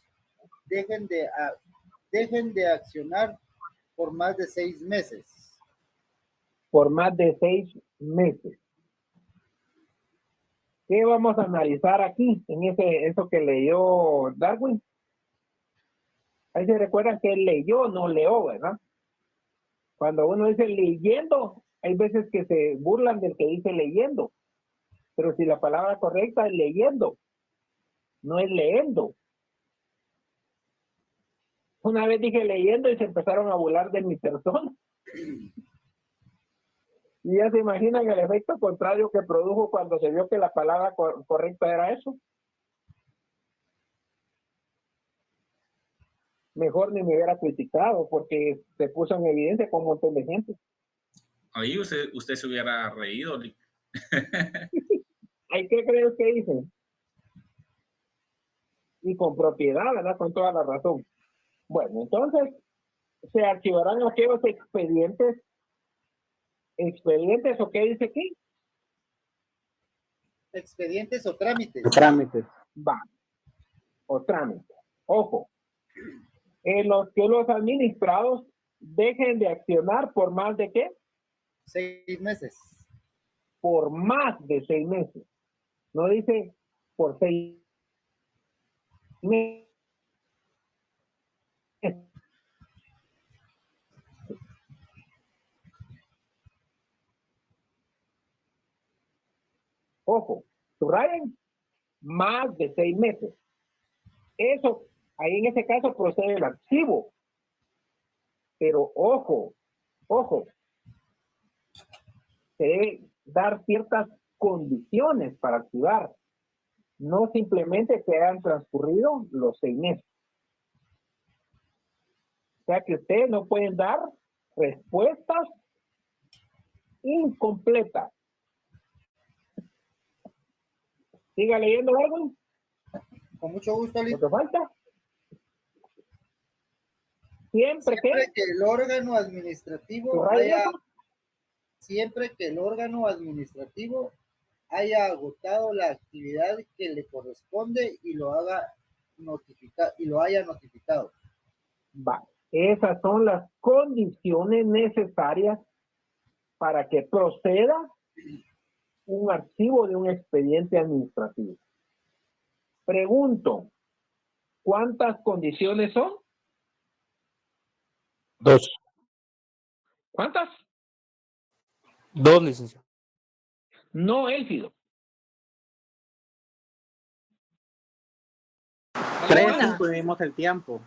dejen de accionar por más de 6 meses. Por más de 6 meses. ¿Qué vamos a analizar aquí en eso que leyó Darwin? Ahí se recuerdan que él leyó, no leó, ¿verdad? Cuando uno dice leyendo, hay veces que se burlan del que dice leyendo. Pero si la palabra correcta es leyendo, no es leendo. Una vez dije leyendo y se empezaron a burlar de mi persona. Y ya se imaginan el efecto contrario que produjo cuando se vio que la palabra correcta era eso. Mejor ni me hubiera criticado porque se puso en evidencia con un montón de gente. Ahí usted se hubiera reído. ¿Hay qué crees que dicen? Y con propiedad, ¿verdad? Con toda la razón. Bueno, entonces se archivarán aquellos expedientes. ¿Expedientes o qué dice aquí? Expedientes o trámites. Trámites. Va. O trámites. Ojo. En los que los administrados dejen de accionar por más de ¿qué? 6 meses. Por más de 6 meses. No dice por 6 meses. Ojo, subrayen más de 6 meses. Eso, ahí en ese caso procede el archivo. Pero ojo, se deben dar ciertas condiciones para activar. No simplemente que hayan transcurrido los 6 meses. O sea que ustedes no pueden dar respuestas incompletas. Siga leyendo algo. Con mucho gusto, Lick. ¿Lo que falta? Siempre que el órgano administrativo haya agotado la actividad que le corresponde y lo haya notificado. Va. Esas son las condiciones necesarias para que proceda un archivo de un expediente administrativo. Pregunto, ¿cuántas condiciones son? 2. ¿Cuántas? 2, licenciado. No, Elfido. 3 si incluimos el tiempo.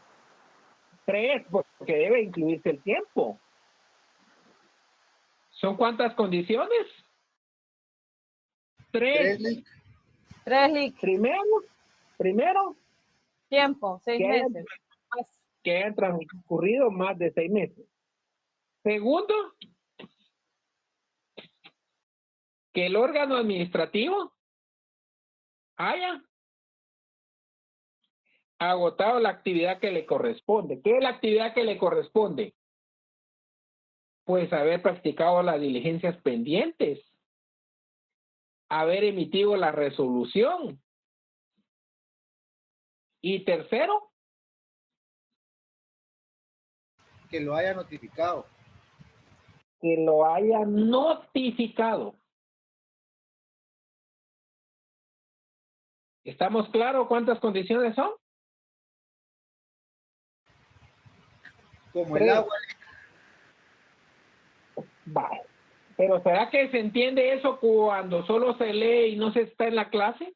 3, porque debe incluirse el tiempo. ¿Son cuántas condiciones? 3. 3, Lick. Primero. Tiempo, 6 meses. Que hayan transcurrido más de 6 meses. Segundo, que el órgano administrativo haya agotado la actividad que le corresponde. ¿Qué es la actividad que le corresponde? Pues haber practicado las diligencias pendientes, haber emitido la resolución. Y tercero, que lo haya notificado. Que lo haya notificado. ¿Estamos claros cuántas condiciones son? Como el Tres. agua. Vale. Pero ¿será que se entiende eso cuando solo se lee y no se está en la clase?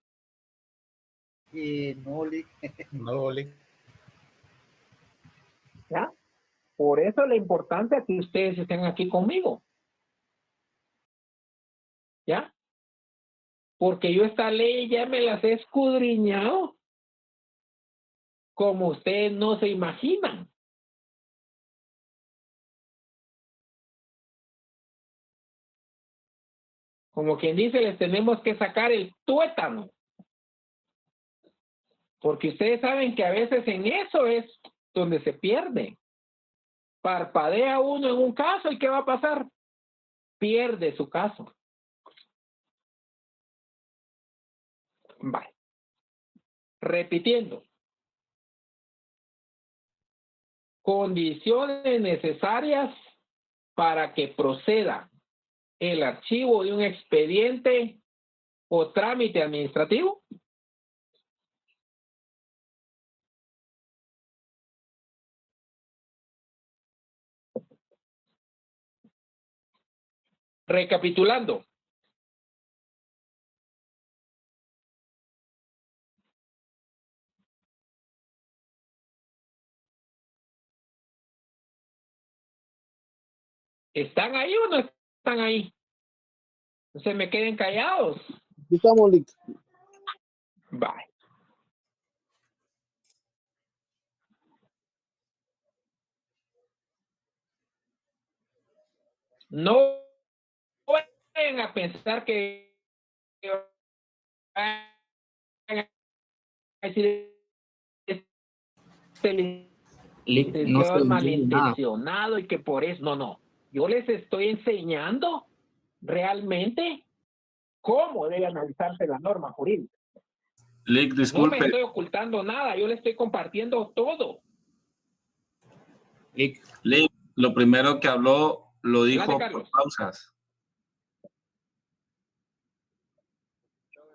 No, Lick. No, Lick. ¿Ya? Por eso la importancia que ustedes estén aquí conmigo. ¿Ya? Porque yo esta ley ya me las he escudriñado como ustedes no se imaginan. Como quien dice, les tenemos que sacar el tuétano. Porque ustedes saben que a veces en eso es donde se pierde. Parpadea uno en un caso y ¿qué va a pasar? Pierde su caso. Vale. Repitiendo. Condiciones necesarias para que proceda el archivo de un expediente o trámite administrativo. Recapitulando. ¿Están ahí o no están ahí? No se me queden callados. Estamos, Lick. Bye. No vayan a pensar que vayan a decir este No se licenciado es le entiende nada. malintencionado y que por eso no. Yo les estoy enseñando realmente cómo debe analizarse la norma jurídica. Lick, No me disculpe. estoy ocultando nada, yo le estoy compartiendo todo. Lick, lo primero que habló lo dijo Adelante, por Carlos. pausas.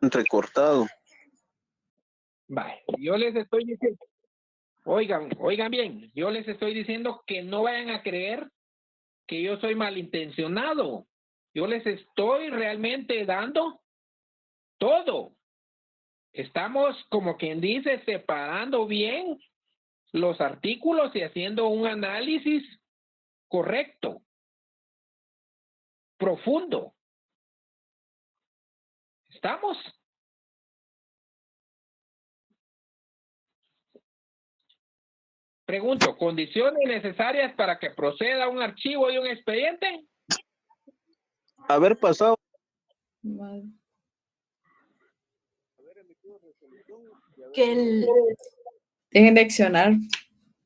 Entrecortado. Vale, yo les estoy diciendo, oigan bien, yo les estoy diciendo que no vayan a creer que yo soy malintencionado. Yo les estoy realmente dando todo. Estamos, como quien dice, separando bien los artículos y haciendo un análisis correcto, profundo. ¿Estamos? Pregunto, ¿condiciones necesarias para que proceda un archivo de un expediente? Haber pasado. Que el Dejen de accionar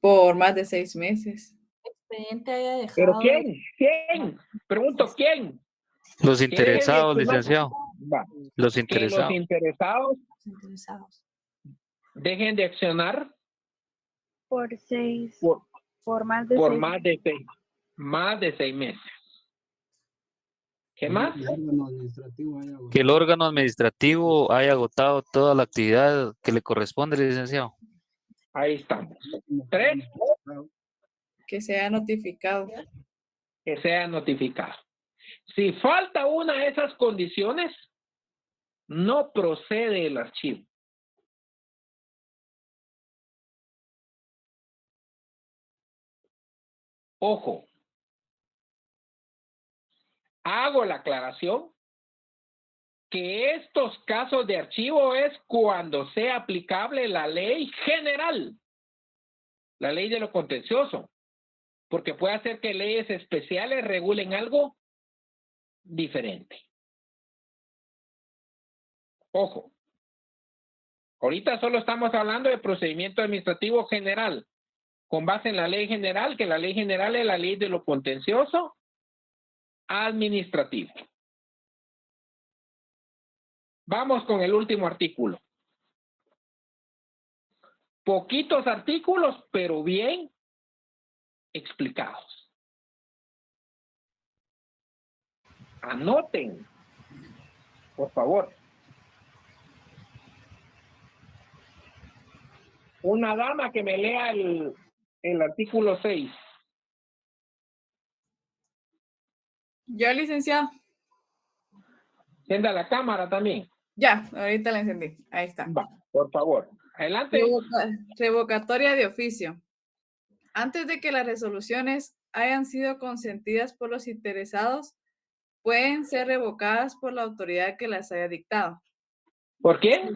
por más de 6 meses. expediente haya dejado. ¿Pero quién? ¿Quién? Pregunto, ¿quién? Los Que dejen de interesados, accionar. licenciado. Va. Los Que interesados. los interesados Interesados. dejen de accionar Por más de por 6 más de 6 meses. ¿Qué más? Que el órgano administrativo haya agotado toda la actividad que le corresponde, licenciado. Ahí estamos. 3, Que sea notificado. que sea notificado. Si falta una de esas condiciones, no procede el archivo. Ojo. Hago la aclaración que estos casos de archivo es cuando sea aplicable la ley general, la ley de lo contencioso, porque puede ser que leyes especiales regulen algo diferente. Ojo, ahorita solo estamos hablando de procedimiento administrativo general, con base en la ley general, que la ley general es la ley de lo contencioso administrativo. Vamos con el último artículo. Poquitos artículos, pero bien explicados. Anoten, por favor. Una dama que me lea el artículo 6. Yo, licenciado. Encienda la cámara también. Ya, ahorita la encendí. Ahí está. Va, por favor. Adelante. Revocatoria de oficio. Antes de que las resoluciones hayan sido consentidas por los interesados, pueden ser revocadas por la autoridad que las haya dictado. ¿Por qué?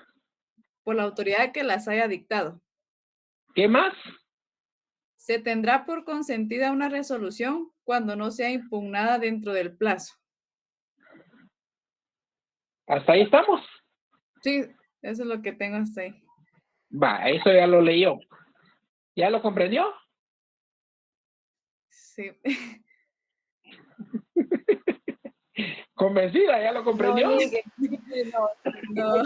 Por la autoridad que las haya dictado. ¿Qué más? Se tendrá por consentida una resolución cuando no sea impugnada dentro del plazo. ¿Hasta ahí estamos? Sí, eso es lo que tengo hasta ahí. Va, eso ya lo leyó. ¿Ya lo comprendió? Sí. ¿Convencida? ¿Ya lo comprendió? No.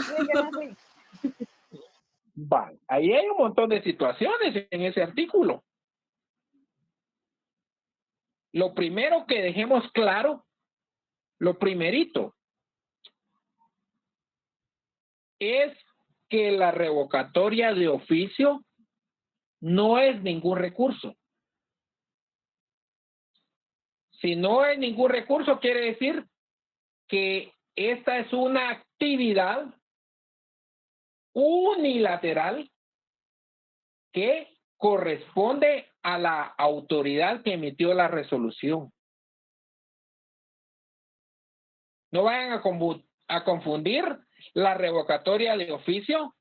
Va, ahí hay un montón de situaciones en ese artículo. Lo primero que dejemos claro, lo primerito, es que la revocatoria de oficio no es ningún recurso. Si no es ningún recurso, quiere decir que esta es una actividad unilateral que corresponde a la autoridad que emitió la resolución. No vayan a confundir la revocatoria de oficio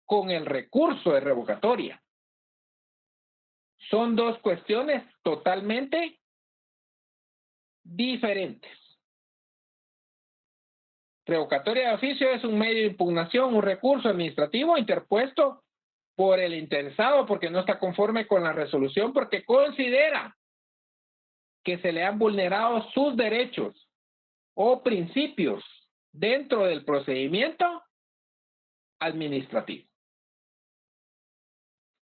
con el recurso de revocatoria. Son dos cuestiones totalmente diferentes. Revocatoria de oficio es un medio de impugnación, un recurso administrativo interpuesto por el interesado porque no está conforme con la resolución, porque considera que se le han vulnerado sus derechos o principios dentro del procedimiento administrativo.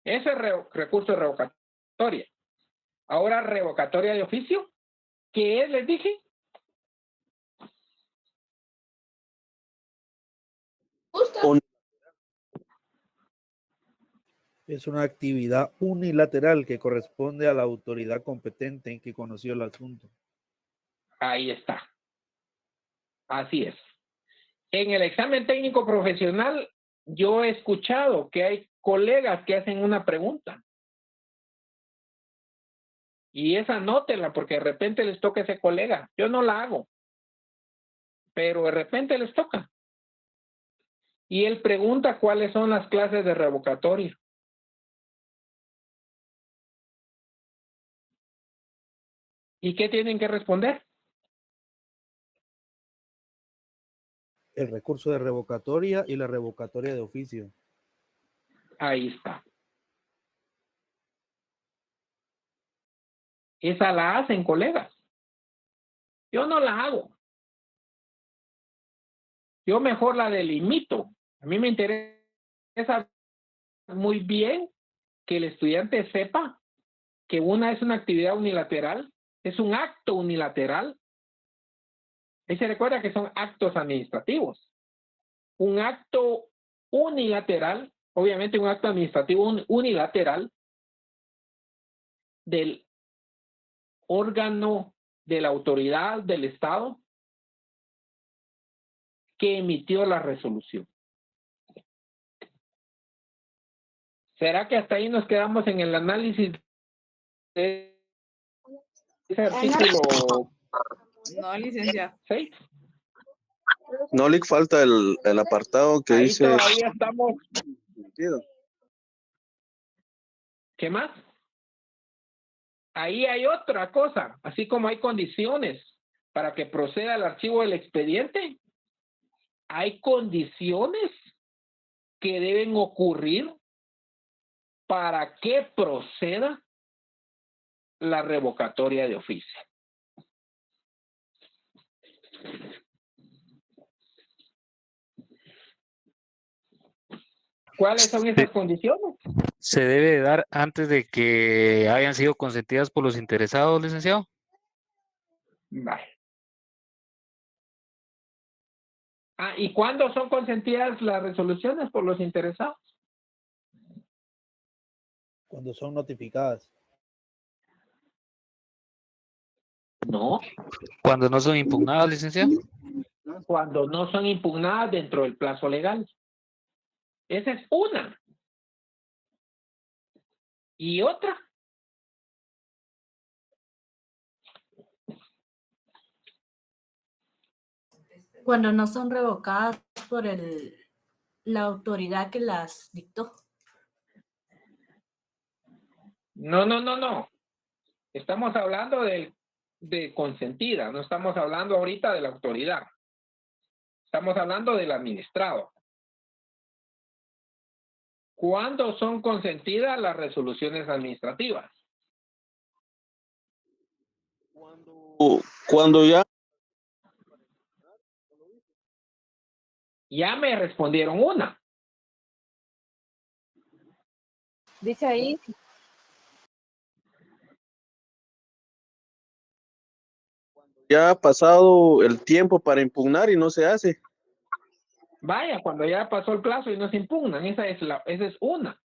Ese es recurso de revocatoria. Ahora, revocatoria de oficio, ¿qué es? Les dije. Es una actividad unilateral que corresponde a la autoridad competente en que conoció el asunto. Ahí está. Así es. En el examen técnico profesional, yo he escuchado que hay colegas que hacen una pregunta. Y esa anótenla porque de repente les toca a ese colega. Yo no la hago. Pero de repente les toca. Y él pregunta cuáles son las clases de revocatoria. ¿Y qué tienen que responder? El recurso de revocatoria y la revocatoria de oficio. Ahí está. Esa la hacen, colegas. Yo no la hago. Yo mejor la delimito. A mí me interesa muy bien que el estudiante sepa que una es una actividad unilateral, es un acto unilateral. Ahí se recuerda que son actos administrativos. Un acto unilateral, obviamente un acto administrativo unilateral del órgano de la autoridad del Estado que emitió la resolución. ¿Será que hasta ahí nos quedamos en el análisis de ese artículo? No, licenciado. ¿Sí? No le falta el apartado que Ahí dice... todavía estamos. ¿Qué más? Ahí hay otra cosa, así como hay condiciones para que proceda el archivo del expediente, hay condiciones que deben ocurrir para que proceda la revocatoria de oficio. ¿Cuáles son esas condiciones? ¿Se debe dar antes de que hayan sido consentidas por los interesados, licenciado? Vale. ¿Y cuándo son consentidas las resoluciones por los interesados? cuando son notificadas. No, Cuando no son impugnadas, licenciado. cuando no son impugnadas dentro del plazo legal. Esa es una. Y otra. Cuando no son revocadas por la autoridad que las dictó. No. Estamos hablando de consentida, no estamos hablando ahorita de la autoridad. Estamos hablando del administrado. ¿Cuándo son consentidas las resoluciones administrativas? Cuando ya Ya me respondieron una. Dice ahí, ha pasado el tiempo para impugnar y no se hace. Vaya, cuando ya pasó el plazo y no se impugnan, esa es una.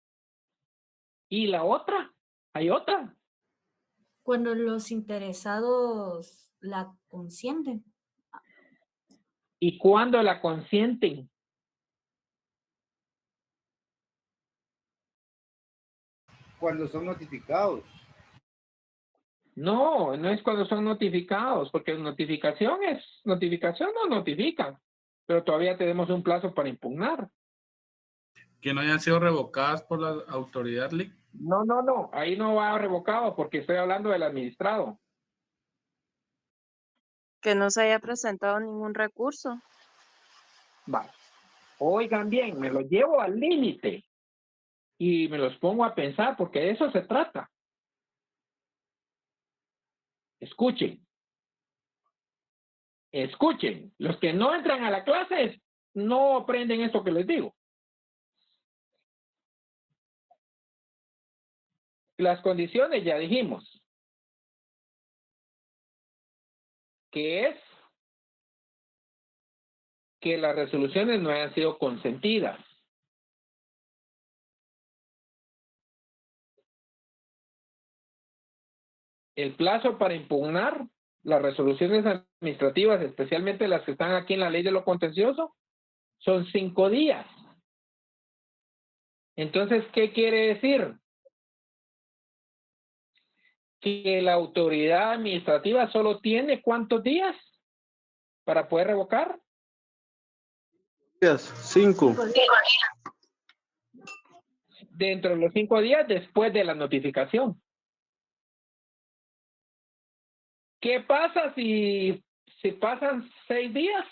¿Y la otra? ¿Hay otra? Cuando los interesados la consienten. ¿Y cuándo la consienten? Cuando son notificados. No es cuando son notificados, porque notificación no notifican, pero todavía tenemos un plazo para impugnar. Que no hayan sido revocadas por la autoridad LIC. No, ahí no va revocado porque estoy hablando del administrado. Que no se haya presentado ningún recurso. Vale. Oigan bien, me los llevo al límite y me los pongo a pensar porque de eso se trata. Escuchen, los que no entran a la clase no aprenden esto que les digo. Las condiciones ya dijimos, que es que las resoluciones no hayan sido consentidas. El plazo para impugnar las resoluciones administrativas, especialmente las que están aquí en la ley de lo contencioso, son 5 días. Entonces, ¿qué quiere decir? Que la autoridad administrativa solo tiene ¿cuántos días para poder revocar? 5. Dentro de los 5 días después de la notificación. ¿Qué pasa si pasan 6 días?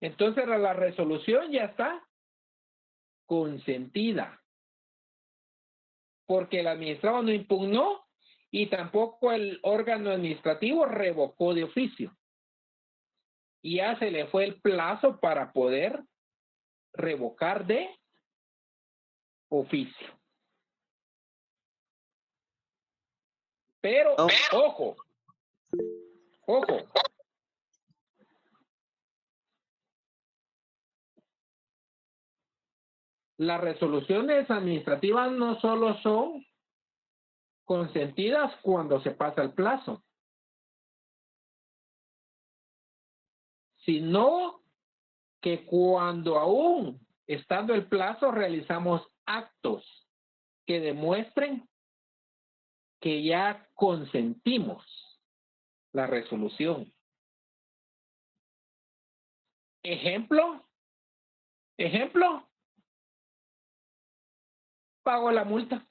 Entonces la resolución ya está consentida. Porque el administrado no impugnó y tampoco el órgano administrativo revocó de oficio. Y ya se le fue el plazo para poder revocar de oficio. Pero, ojo, las resoluciones administrativas no solo son consentidas cuando se pasa el plazo, sino que cuando aún estando el plazo realizamos actos que demuestren que ya consentimos la resolución. Ejemplo, pago la multa.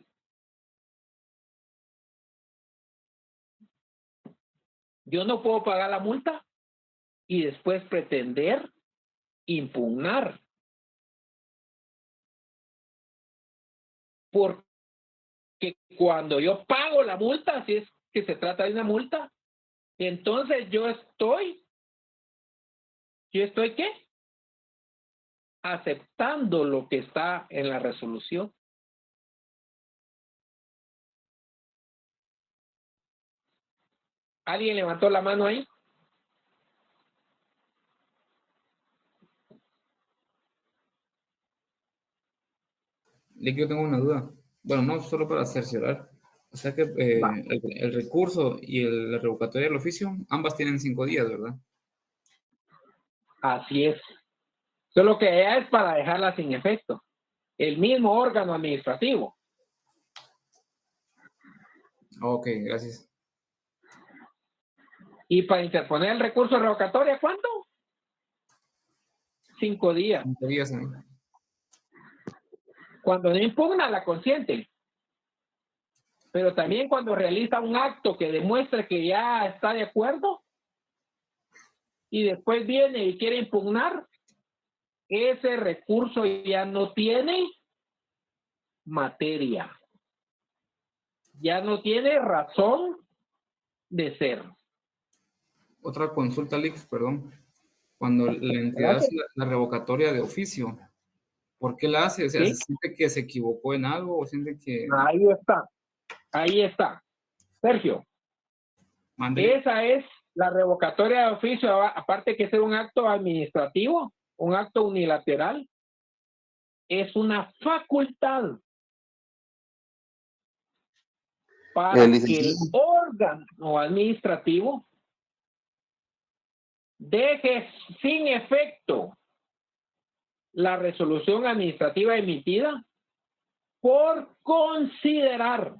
Yo no puedo pagar la multa y después pretender impugnar. Porque cuando yo pago la multa, si es que se trata de una multa, entonces yo estoy ¿qué? Aceptando lo que está en la resolución. ¿Alguien levantó la mano ahí? Lick, yo tengo una duda. Bueno, no solo para cerciorar. O sea que el recurso y la revocatoria del oficio, ambas tienen 5 días, ¿verdad? Así es. Solo que ya es para dejarla sin efecto. El mismo órgano administrativo. Ok, gracias. Y para interponer el recurso de revocatoria, ¿cuánto? 5 días. 5 días, ¿eh? Cuando no impugna la consciente. Pero también cuando realiza un acto que demuestre que ya está de acuerdo y después viene y quiere impugnar, ese recurso ya no tiene materia. Ya no tiene razón de ser. Otra consulta, Lix, perdón. Cuando la entidad hace la revocatoria de oficio, ¿por qué la hace? O sea, ¿Sí? ¿se siente que se equivocó en algo o siente que...? Ahí está. Ahí está. Sergio. Mande. Esa es la revocatoria de oficio, aparte que ser un acto administrativo, un acto unilateral, es una facultad para que el órgano administrativo deje sin efecto la resolución administrativa emitida por considerar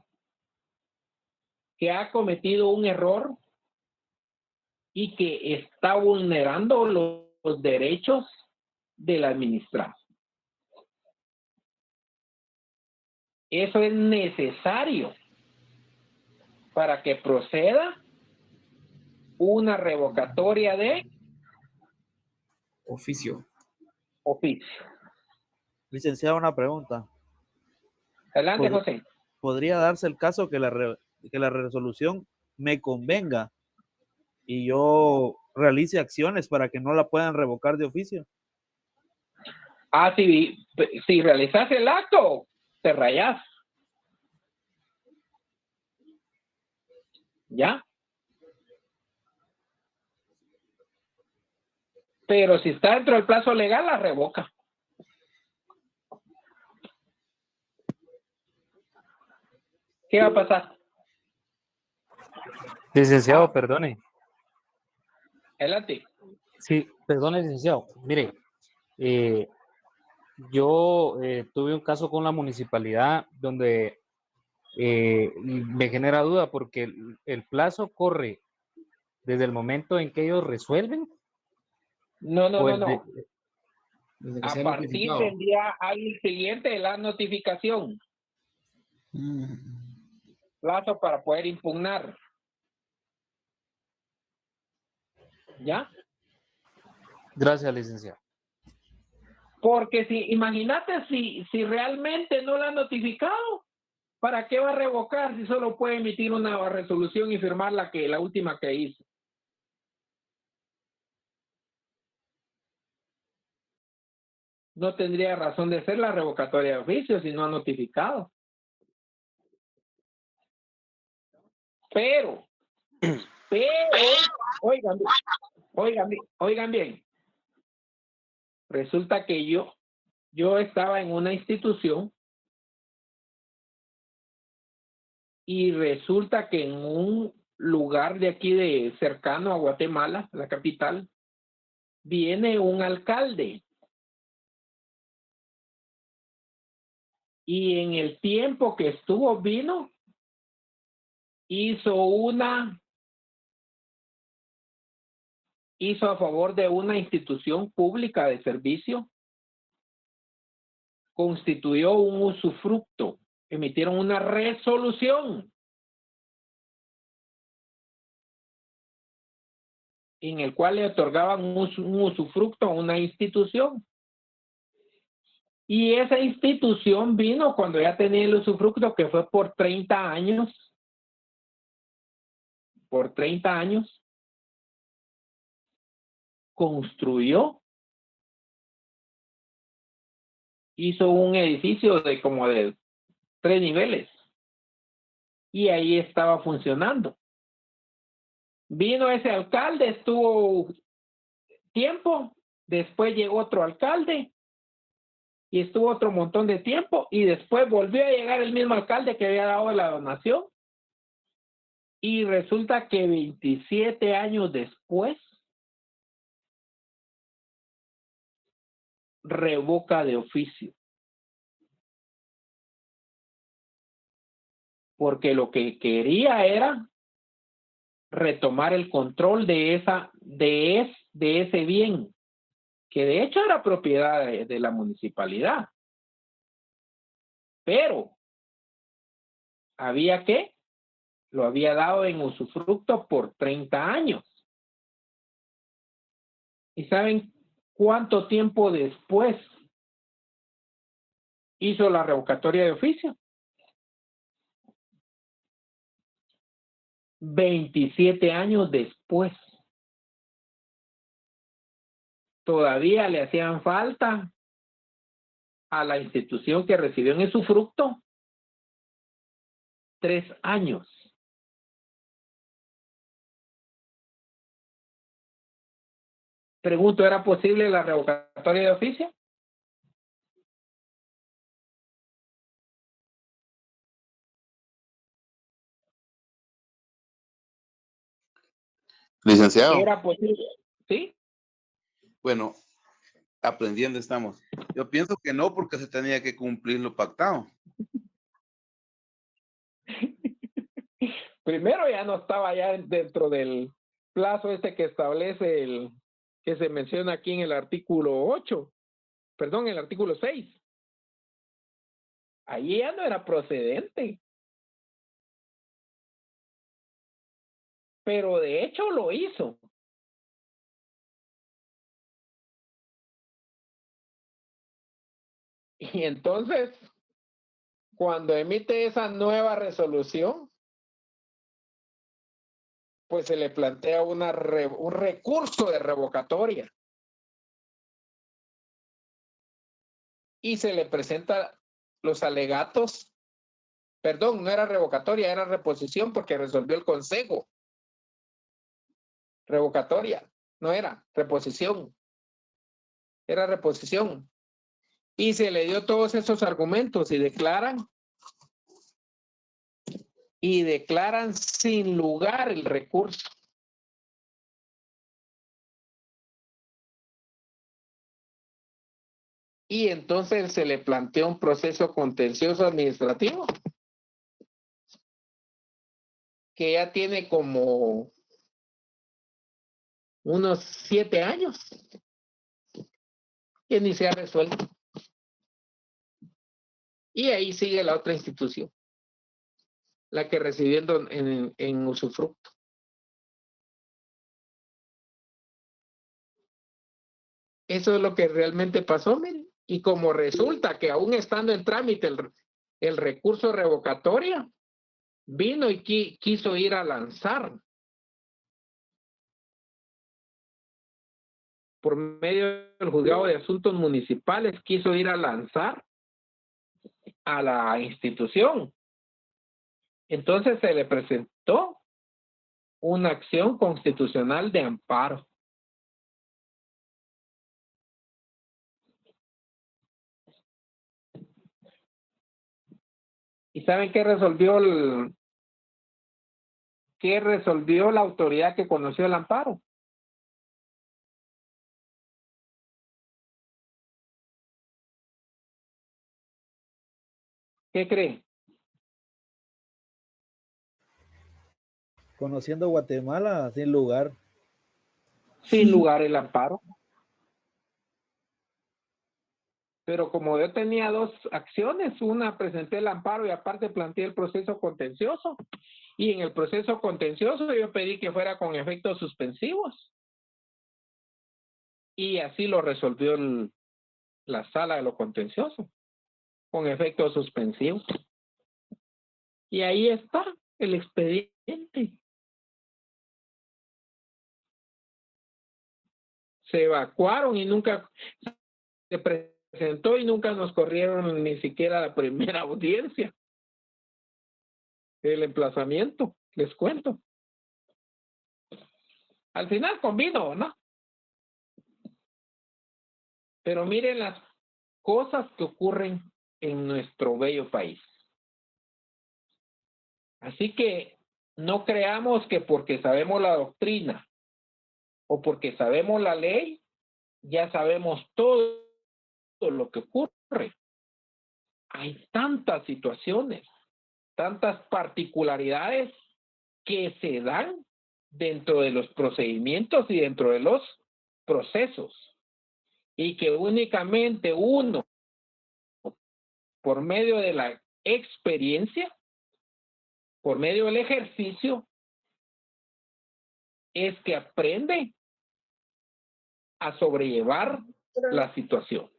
que ha cometido un error y que está vulnerando los derechos del administrado. Eso es necesario para que proceda una revocatoria de oficio. Licenciado, una pregunta. Adelante, José. ¿Podría darse el caso que la resolución me convenga y yo realice acciones para que no la puedan revocar de oficio? Ah, si realizas el acto, te rayas. ¿Ya? Pero si está dentro del plazo legal, la revoca. ¿Qué va a pasar? Licenciado, perdone. Adelante. Sí, perdone, licenciado. Mire, yo tuve un caso con la municipalidad donde me genera duda porque el plazo corre desde el momento en que ellos resuelven. No. Desde que A sea partir notificado. del día hábil siguiente de la notificación. Plazo para poder impugnar. ¿Ya? Gracias, licenciado. Porque imagínate si realmente no la ha notificado, ¿para qué va a revocar si solo puede emitir una resolución y firmar la última que hizo? No tendría razón de ser la revocatoria de oficio si no ha notificado. Pero, oigan bien. Resulta que yo estaba en una institución y resulta que en un lugar de aquí cercano a Guatemala, la capital, viene un alcalde. Y en el tiempo que estuvo hizo a favor de una institución pública de servicio, constituyó un usufructo, emitieron una resolución en el cual le otorgaban un usufructo a una institución. Y esa institución vino cuando ya tenía el usufructo, que fue por 30 años. Por 30 años. Construyó. Hizo un edificio de como de 3 niveles. Y ahí estaba funcionando. Vino ese alcalde, estuvo tiempo. Después llegó otro alcalde. y estuvo otro montón de tiempo y después volvió a llegar el mismo alcalde que había dado la donación y resulta que 27 años después revoca de oficio. Porque lo que quería era retomar el control de ese bien, que de hecho era propiedad de la municipalidad. Pero lo había dado en usufructo por 30 años. ¿Y saben cuánto tiempo después hizo la revocatoria de oficio? 27 años después. Todavía le hacían falta a la institución que recibió en usufructo 3 años. Pregunto, ¿era posible la revocatoria de oficio? Licenciado. ¿Era posible? ¿Sí? Bueno, aprendiendo estamos. Yo pienso que no, porque se tenía que cumplir lo pactado. Primero ya no estaba ya dentro del plazo que establece que se menciona aquí en el artículo 8, perdón, en el artículo 6. Allí ya no era procedente. Pero de hecho lo hizo. Y entonces, cuando emite esa nueva resolución, pues se le plantea un recurso de revocatoria. Y se le presenta los alegatos. Perdón, no era revocatoria, era reposición porque resolvió el consejo. Revocatoria, no era reposición. Era reposición. Y se le dio todos esos argumentos y declaran sin lugar el recurso. Y entonces se le planteó un proceso contencioso administrativo que ya tiene como unos 7 años que ni se ha resuelto. Y ahí sigue la otra institución, la que recibió en usufructo. Eso es lo que realmente pasó, miren. Y como resulta que aún estando en trámite el recurso revocatorio, vino y quiso ir a lanzar por medio del juzgado de asuntos municipales, quiso ir a lanzar a la institución. Entonces se le presentó una acción constitucional de amparo. ¿Y saben qué resolvió la autoridad que conoció el amparo? ¿Qué cree? Conociendo Guatemala, sin lugar. Sin lugar el amparo. Pero como yo tenía 2 acciones, una presenté el amparo y aparte planteé el proceso contencioso. Y en el proceso contencioso yo pedí que fuera con efectos suspensivos. Y así lo resolvió la sala de lo contencioso, con efectos suspensivos. Y ahí está el expediente. Se evacuaron y nunca se presentó y nunca nos corrieron ni siquiera la primera audiencia. El emplazamiento, les cuento. Al final convino, ¿no? Pero miren cosas que ocurren en nuestro bello país. Así que no creamos que porque sabemos la doctrina o porque sabemos la ley, ya sabemos todo lo que ocurre. Hay tantas situaciones, tantas particularidades que se dan dentro de los procedimientos y dentro de los procesos, y que únicamente uno, por medio de la experiencia, por medio del ejercicio, es que aprende a sobrellevar la situación.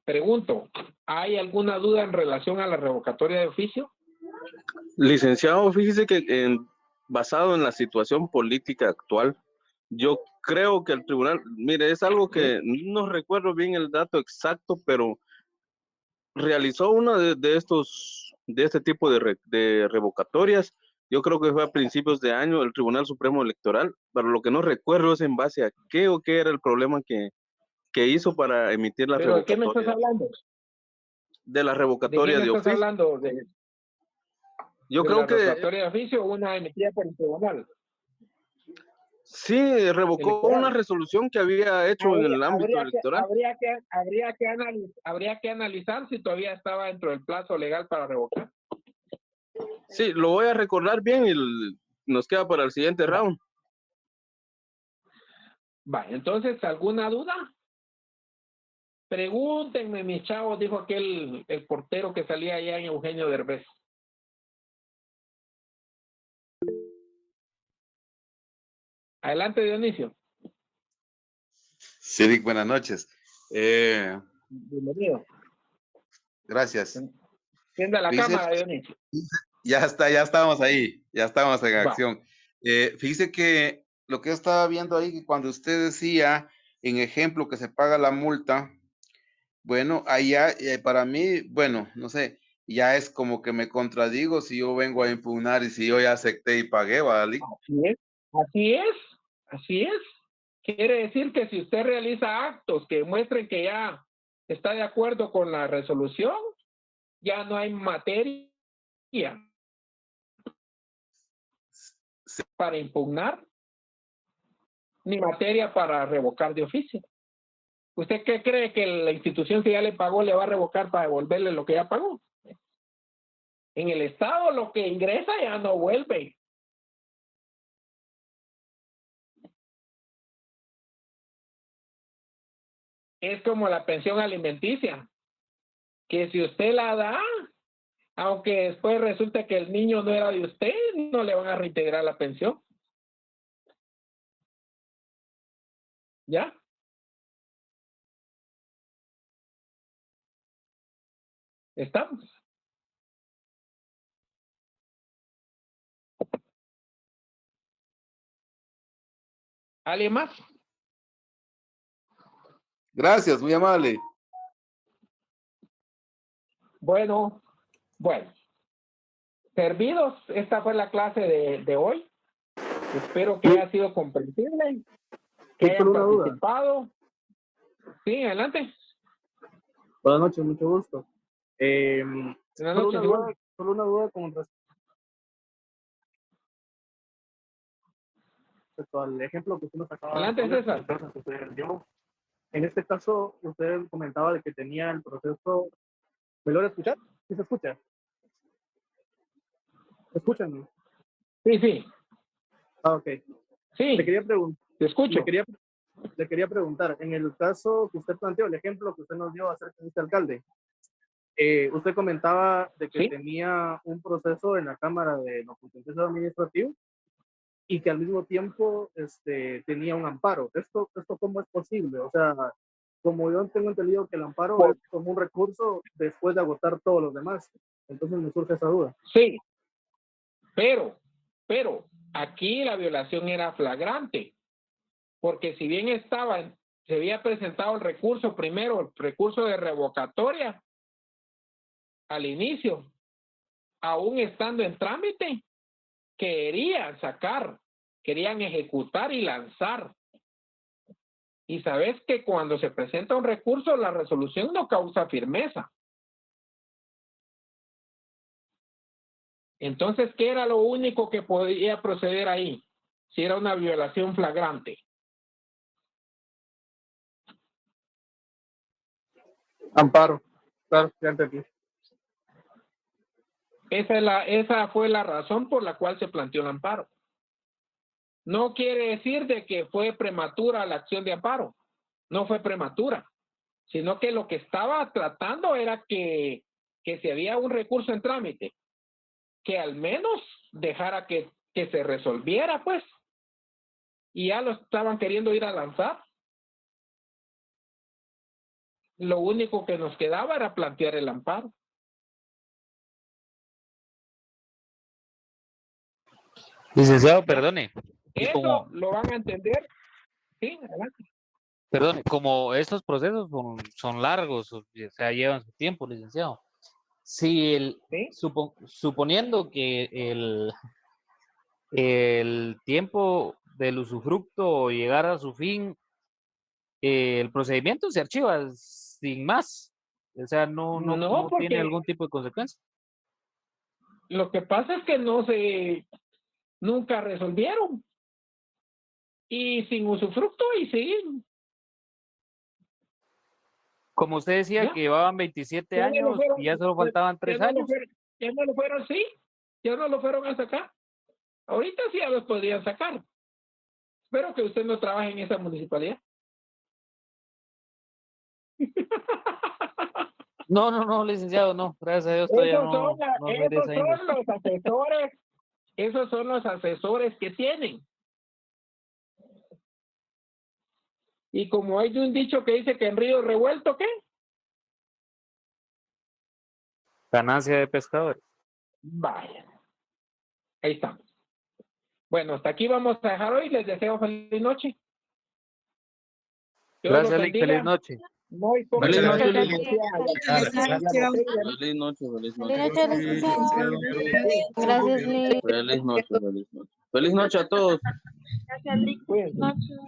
Pregunto, ¿hay alguna duda en relación a la revocatoria de oficio? Licenciado, fíjese que basado en la situación política actual, yo creo que el tribunal, mire, es algo que no recuerdo bien el dato exacto, pero realizó una de este tipo de revocatorias. Yo creo que fue a principios de año el Tribunal Supremo Electoral, pero lo que no recuerdo es en base a qué o qué era el problema que hizo para emitir la ¿Pero de qué me estás revocatoria. hablando? De la ¿De qué revocatoria me de estás oficio. hablando? Yo ¿De creo la que revocatoria de oficio o una emitida por el tribunal sí, revocó una electoral? resolución que había hecho en el ámbito electoral. Habría que analizar si todavía estaba dentro del plazo legal para revocar. Sí, lo voy a recordar bien y nos queda para el siguiente round. Va, entonces, ¿alguna duda? Pregúntenme, mis chavos, dijo aquel, el portero que salía allá en Eugenio Derbez. Adelante, Dionisio. Sí, Rick, buenas noches. Bienvenido. Gracias. Tienda la Fíjese, cámara, Dionisio. ya estamos ahí, ya estamos en Va. acción. Fíjese que lo que yo estaba viendo ahí, que cuando usted decía, en ejemplo, que se paga la multa, bueno, allá para mí, bueno, no sé, ya es como que me contradigo si yo vengo a impugnar y si yo ya acepté y pagué, ¿vale? Así es, así es, así es. Quiere decir que si usted realiza actos que muestren que ya está de acuerdo con la resolución, ya no hay materia para impugnar, ni materia para revocar de oficio. ¿Usted qué cree que la institución que ya le pagó le va a revocar para devolverle lo que ya pagó? En el Estado lo que ingresa ya no vuelve. Es como la pensión alimenticia, que si usted la da, aunque después resulte que el niño no era de usted, no le van a reintegrar la pensión. ¿Ya? ¿Estamos? ¿Alguien más? Gracias, muy amable. Bueno. Servidos, esta fue la clase de hoy. Espero que haya sido comprensible, que hayan participado. Sí, adelante. Buenas noches, mucho gusto. Buenas noches, igual. Solo una duda con respecto al ejemplo que usted nos acaba de Adelante, poner, César. que usted dio. En este caso, usted comentaba de que tenía el proceso. ¿Me logra escuchar? ¿Sí se escucha? ¿Escuchan? Sí, sí. Ah, ok. Sí. Le quería preguntar. Te escucho. Le quería preguntar, en el caso que usted planteó, el ejemplo que usted nos dio acerca de este alcalde, usted comentaba de que tenía un proceso en la Cámara de lo Contencioso Administrativo y que al mismo tiempo tenía un amparo. ¿Esto cómo es posible? O sea, como yo tengo entendido que el amparo es como un recurso después de agotar todos los demás. Entonces me surge esa duda. Sí, pero aquí la violación era flagrante, porque si bien se había presentado el recurso primero, el recurso de revocatoria al inicio, aún estando en trámite, querían ejecutar y lanzar Y sabes que cuando se presenta un recurso, la resolución no causa firmeza. Entonces, ¿qué era lo único que podía proceder ahí? Si era una violación flagrante. Amparo. Claro, ya entendí. Esa fue la razón por la cual se planteó el amparo. No quiere decir de que fue prematura la acción de amparo. No fue prematura, sino que lo que estaba tratando era que si había un recurso en trámite, que al menos dejara que se resolviera, pues. Y ya lo estaban queriendo ir a lanzar. Lo único que nos quedaba era plantear el amparo. Licenciado, perdone. Y Eso lo van a entender. Sí, adelante. Perdone, como estos procesos son largos, o sea, llevan su tiempo, licenciado. Si suponiendo que el tiempo del usufructo llegara a su fin, el procedimiento se archiva sin más. O sea, no porque tiene algún tipo de consecuencia. Lo que pasa es que nunca resolvieron. Y sin usufructo y siguen. Como usted decía, que llevaban 27 años y ya solo faltaban 3 años. Ya no lo fueron, sí. Ya no lo fueron a sacar. Ahorita sí ya los podrían sacar. Espero que usted no trabaje en esa municipalidad. No, licenciado, no. Gracias a Dios todavía no soy de esa índole. Los asesores. Esos son los asesores que tienen. Y como hay un dicho que dice que en río revuelto, ¿qué? Ganancia de pescadores. Vaya. Ahí estamos. Bueno, hasta aquí vamos a dejar hoy. Les deseo feliz noche. Gracias, Lick. Feliz noche. Feliz noche, Lick. Feliz noche, feliz noche. Gracias, Lick. Feliz noche, feliz noche. Feliz noche a todos. Gracias, Lick. Buenas noches.